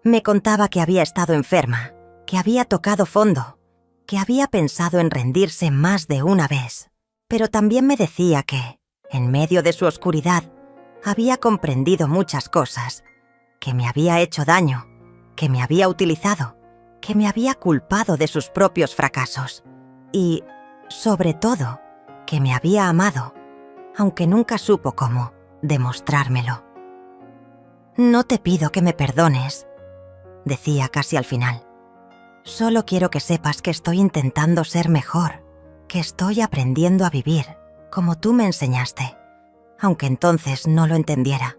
Me contaba que había estado enferma, que había tocado fondo, que había pensado en rendirse más de una vez, pero también me decía que, en medio de su oscuridad, había comprendido muchas cosas, que me había hecho daño, que me había utilizado, que me había culpado de sus propios fracasos y, sobre todo, que me había amado, aunque nunca supo cómo demostrármelo. «No te pido que me perdones», decía casi al final. «Solo quiero que sepas que estoy intentando ser mejor, que estoy aprendiendo a vivir como tú me enseñaste, aunque entonces no lo entendiera.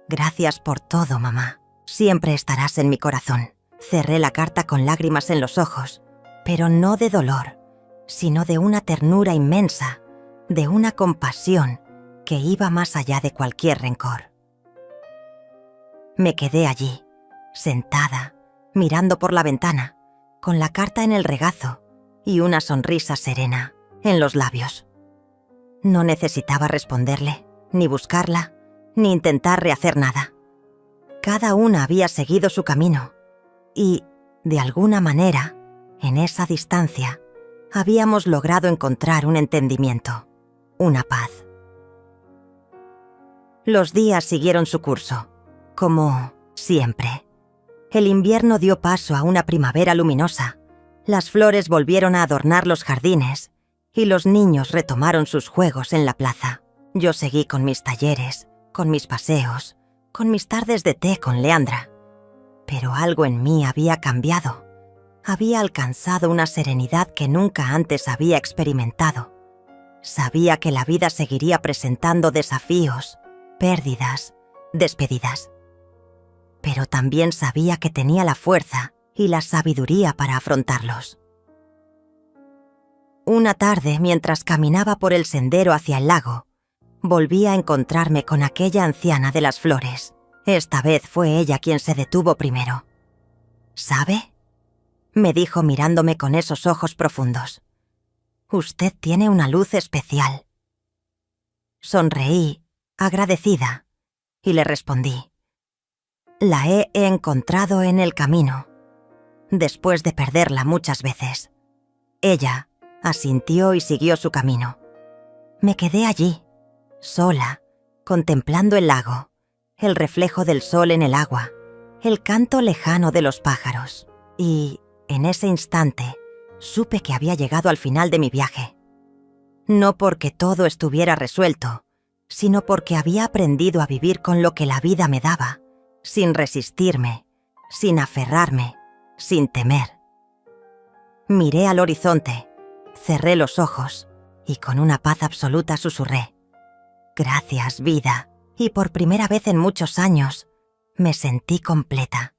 Gracias por todo, mamá. Siempre estarás en mi corazón». Cerré la carta con lágrimas en los ojos, pero no de dolor, sino de una ternura inmensa, de una compasión que iba más allá de cualquier rencor. Me quedé allí, sentada, mirando por la ventana, con la carta en el regazo y una sonrisa serena en los labios. No necesitaba responderle, ni buscarla, ni intentar rehacer nada. Cada una había seguido su camino y, de alguna manera, en esa distancia, habíamos logrado encontrar un entendimiento, una paz. Los días siguieron su curso, como siempre. El invierno dio paso a una primavera luminosa, las flores volvieron a adornar los jardines y los niños retomaron sus juegos en la plaza. Yo seguí con mis talleres, con mis paseos, con mis tardes de té con Leandra. Pero algo en mí había cambiado. Había alcanzado una serenidad que nunca antes había experimentado. Sabía que la vida seguiría presentando desafíos, pérdidas, despedidas. Pero también sabía que tenía la fuerza y la sabiduría para afrontarlos. Una tarde, mientras caminaba por el sendero hacia el lago, volví a encontrarme con aquella anciana de las flores. Esta vez fue ella quien se detuvo primero. «¿Sabe?», me dijo mirándome con esos ojos profundos. «Usted tiene una luz especial». Sonreí, agradecida, y le respondí: «La he encontrado en el camino, después de perderla muchas veces. Ella asintió y siguió su camino. Me quedé allí, sola, contemplando el lago, el reflejo del sol en el agua, el canto lejano de los pájaros. Y, en ese instante, supe que había llegado al final de mi viaje. No porque todo estuviera resuelto, sino porque había aprendido a vivir con lo que la vida me daba, sin resistirme, sin aferrarme, sin temer. Miré al horizonte, cerré los ojos y con una paz absoluta susurré: «Gracias, vida», y por primera vez en muchos años me sentí completa.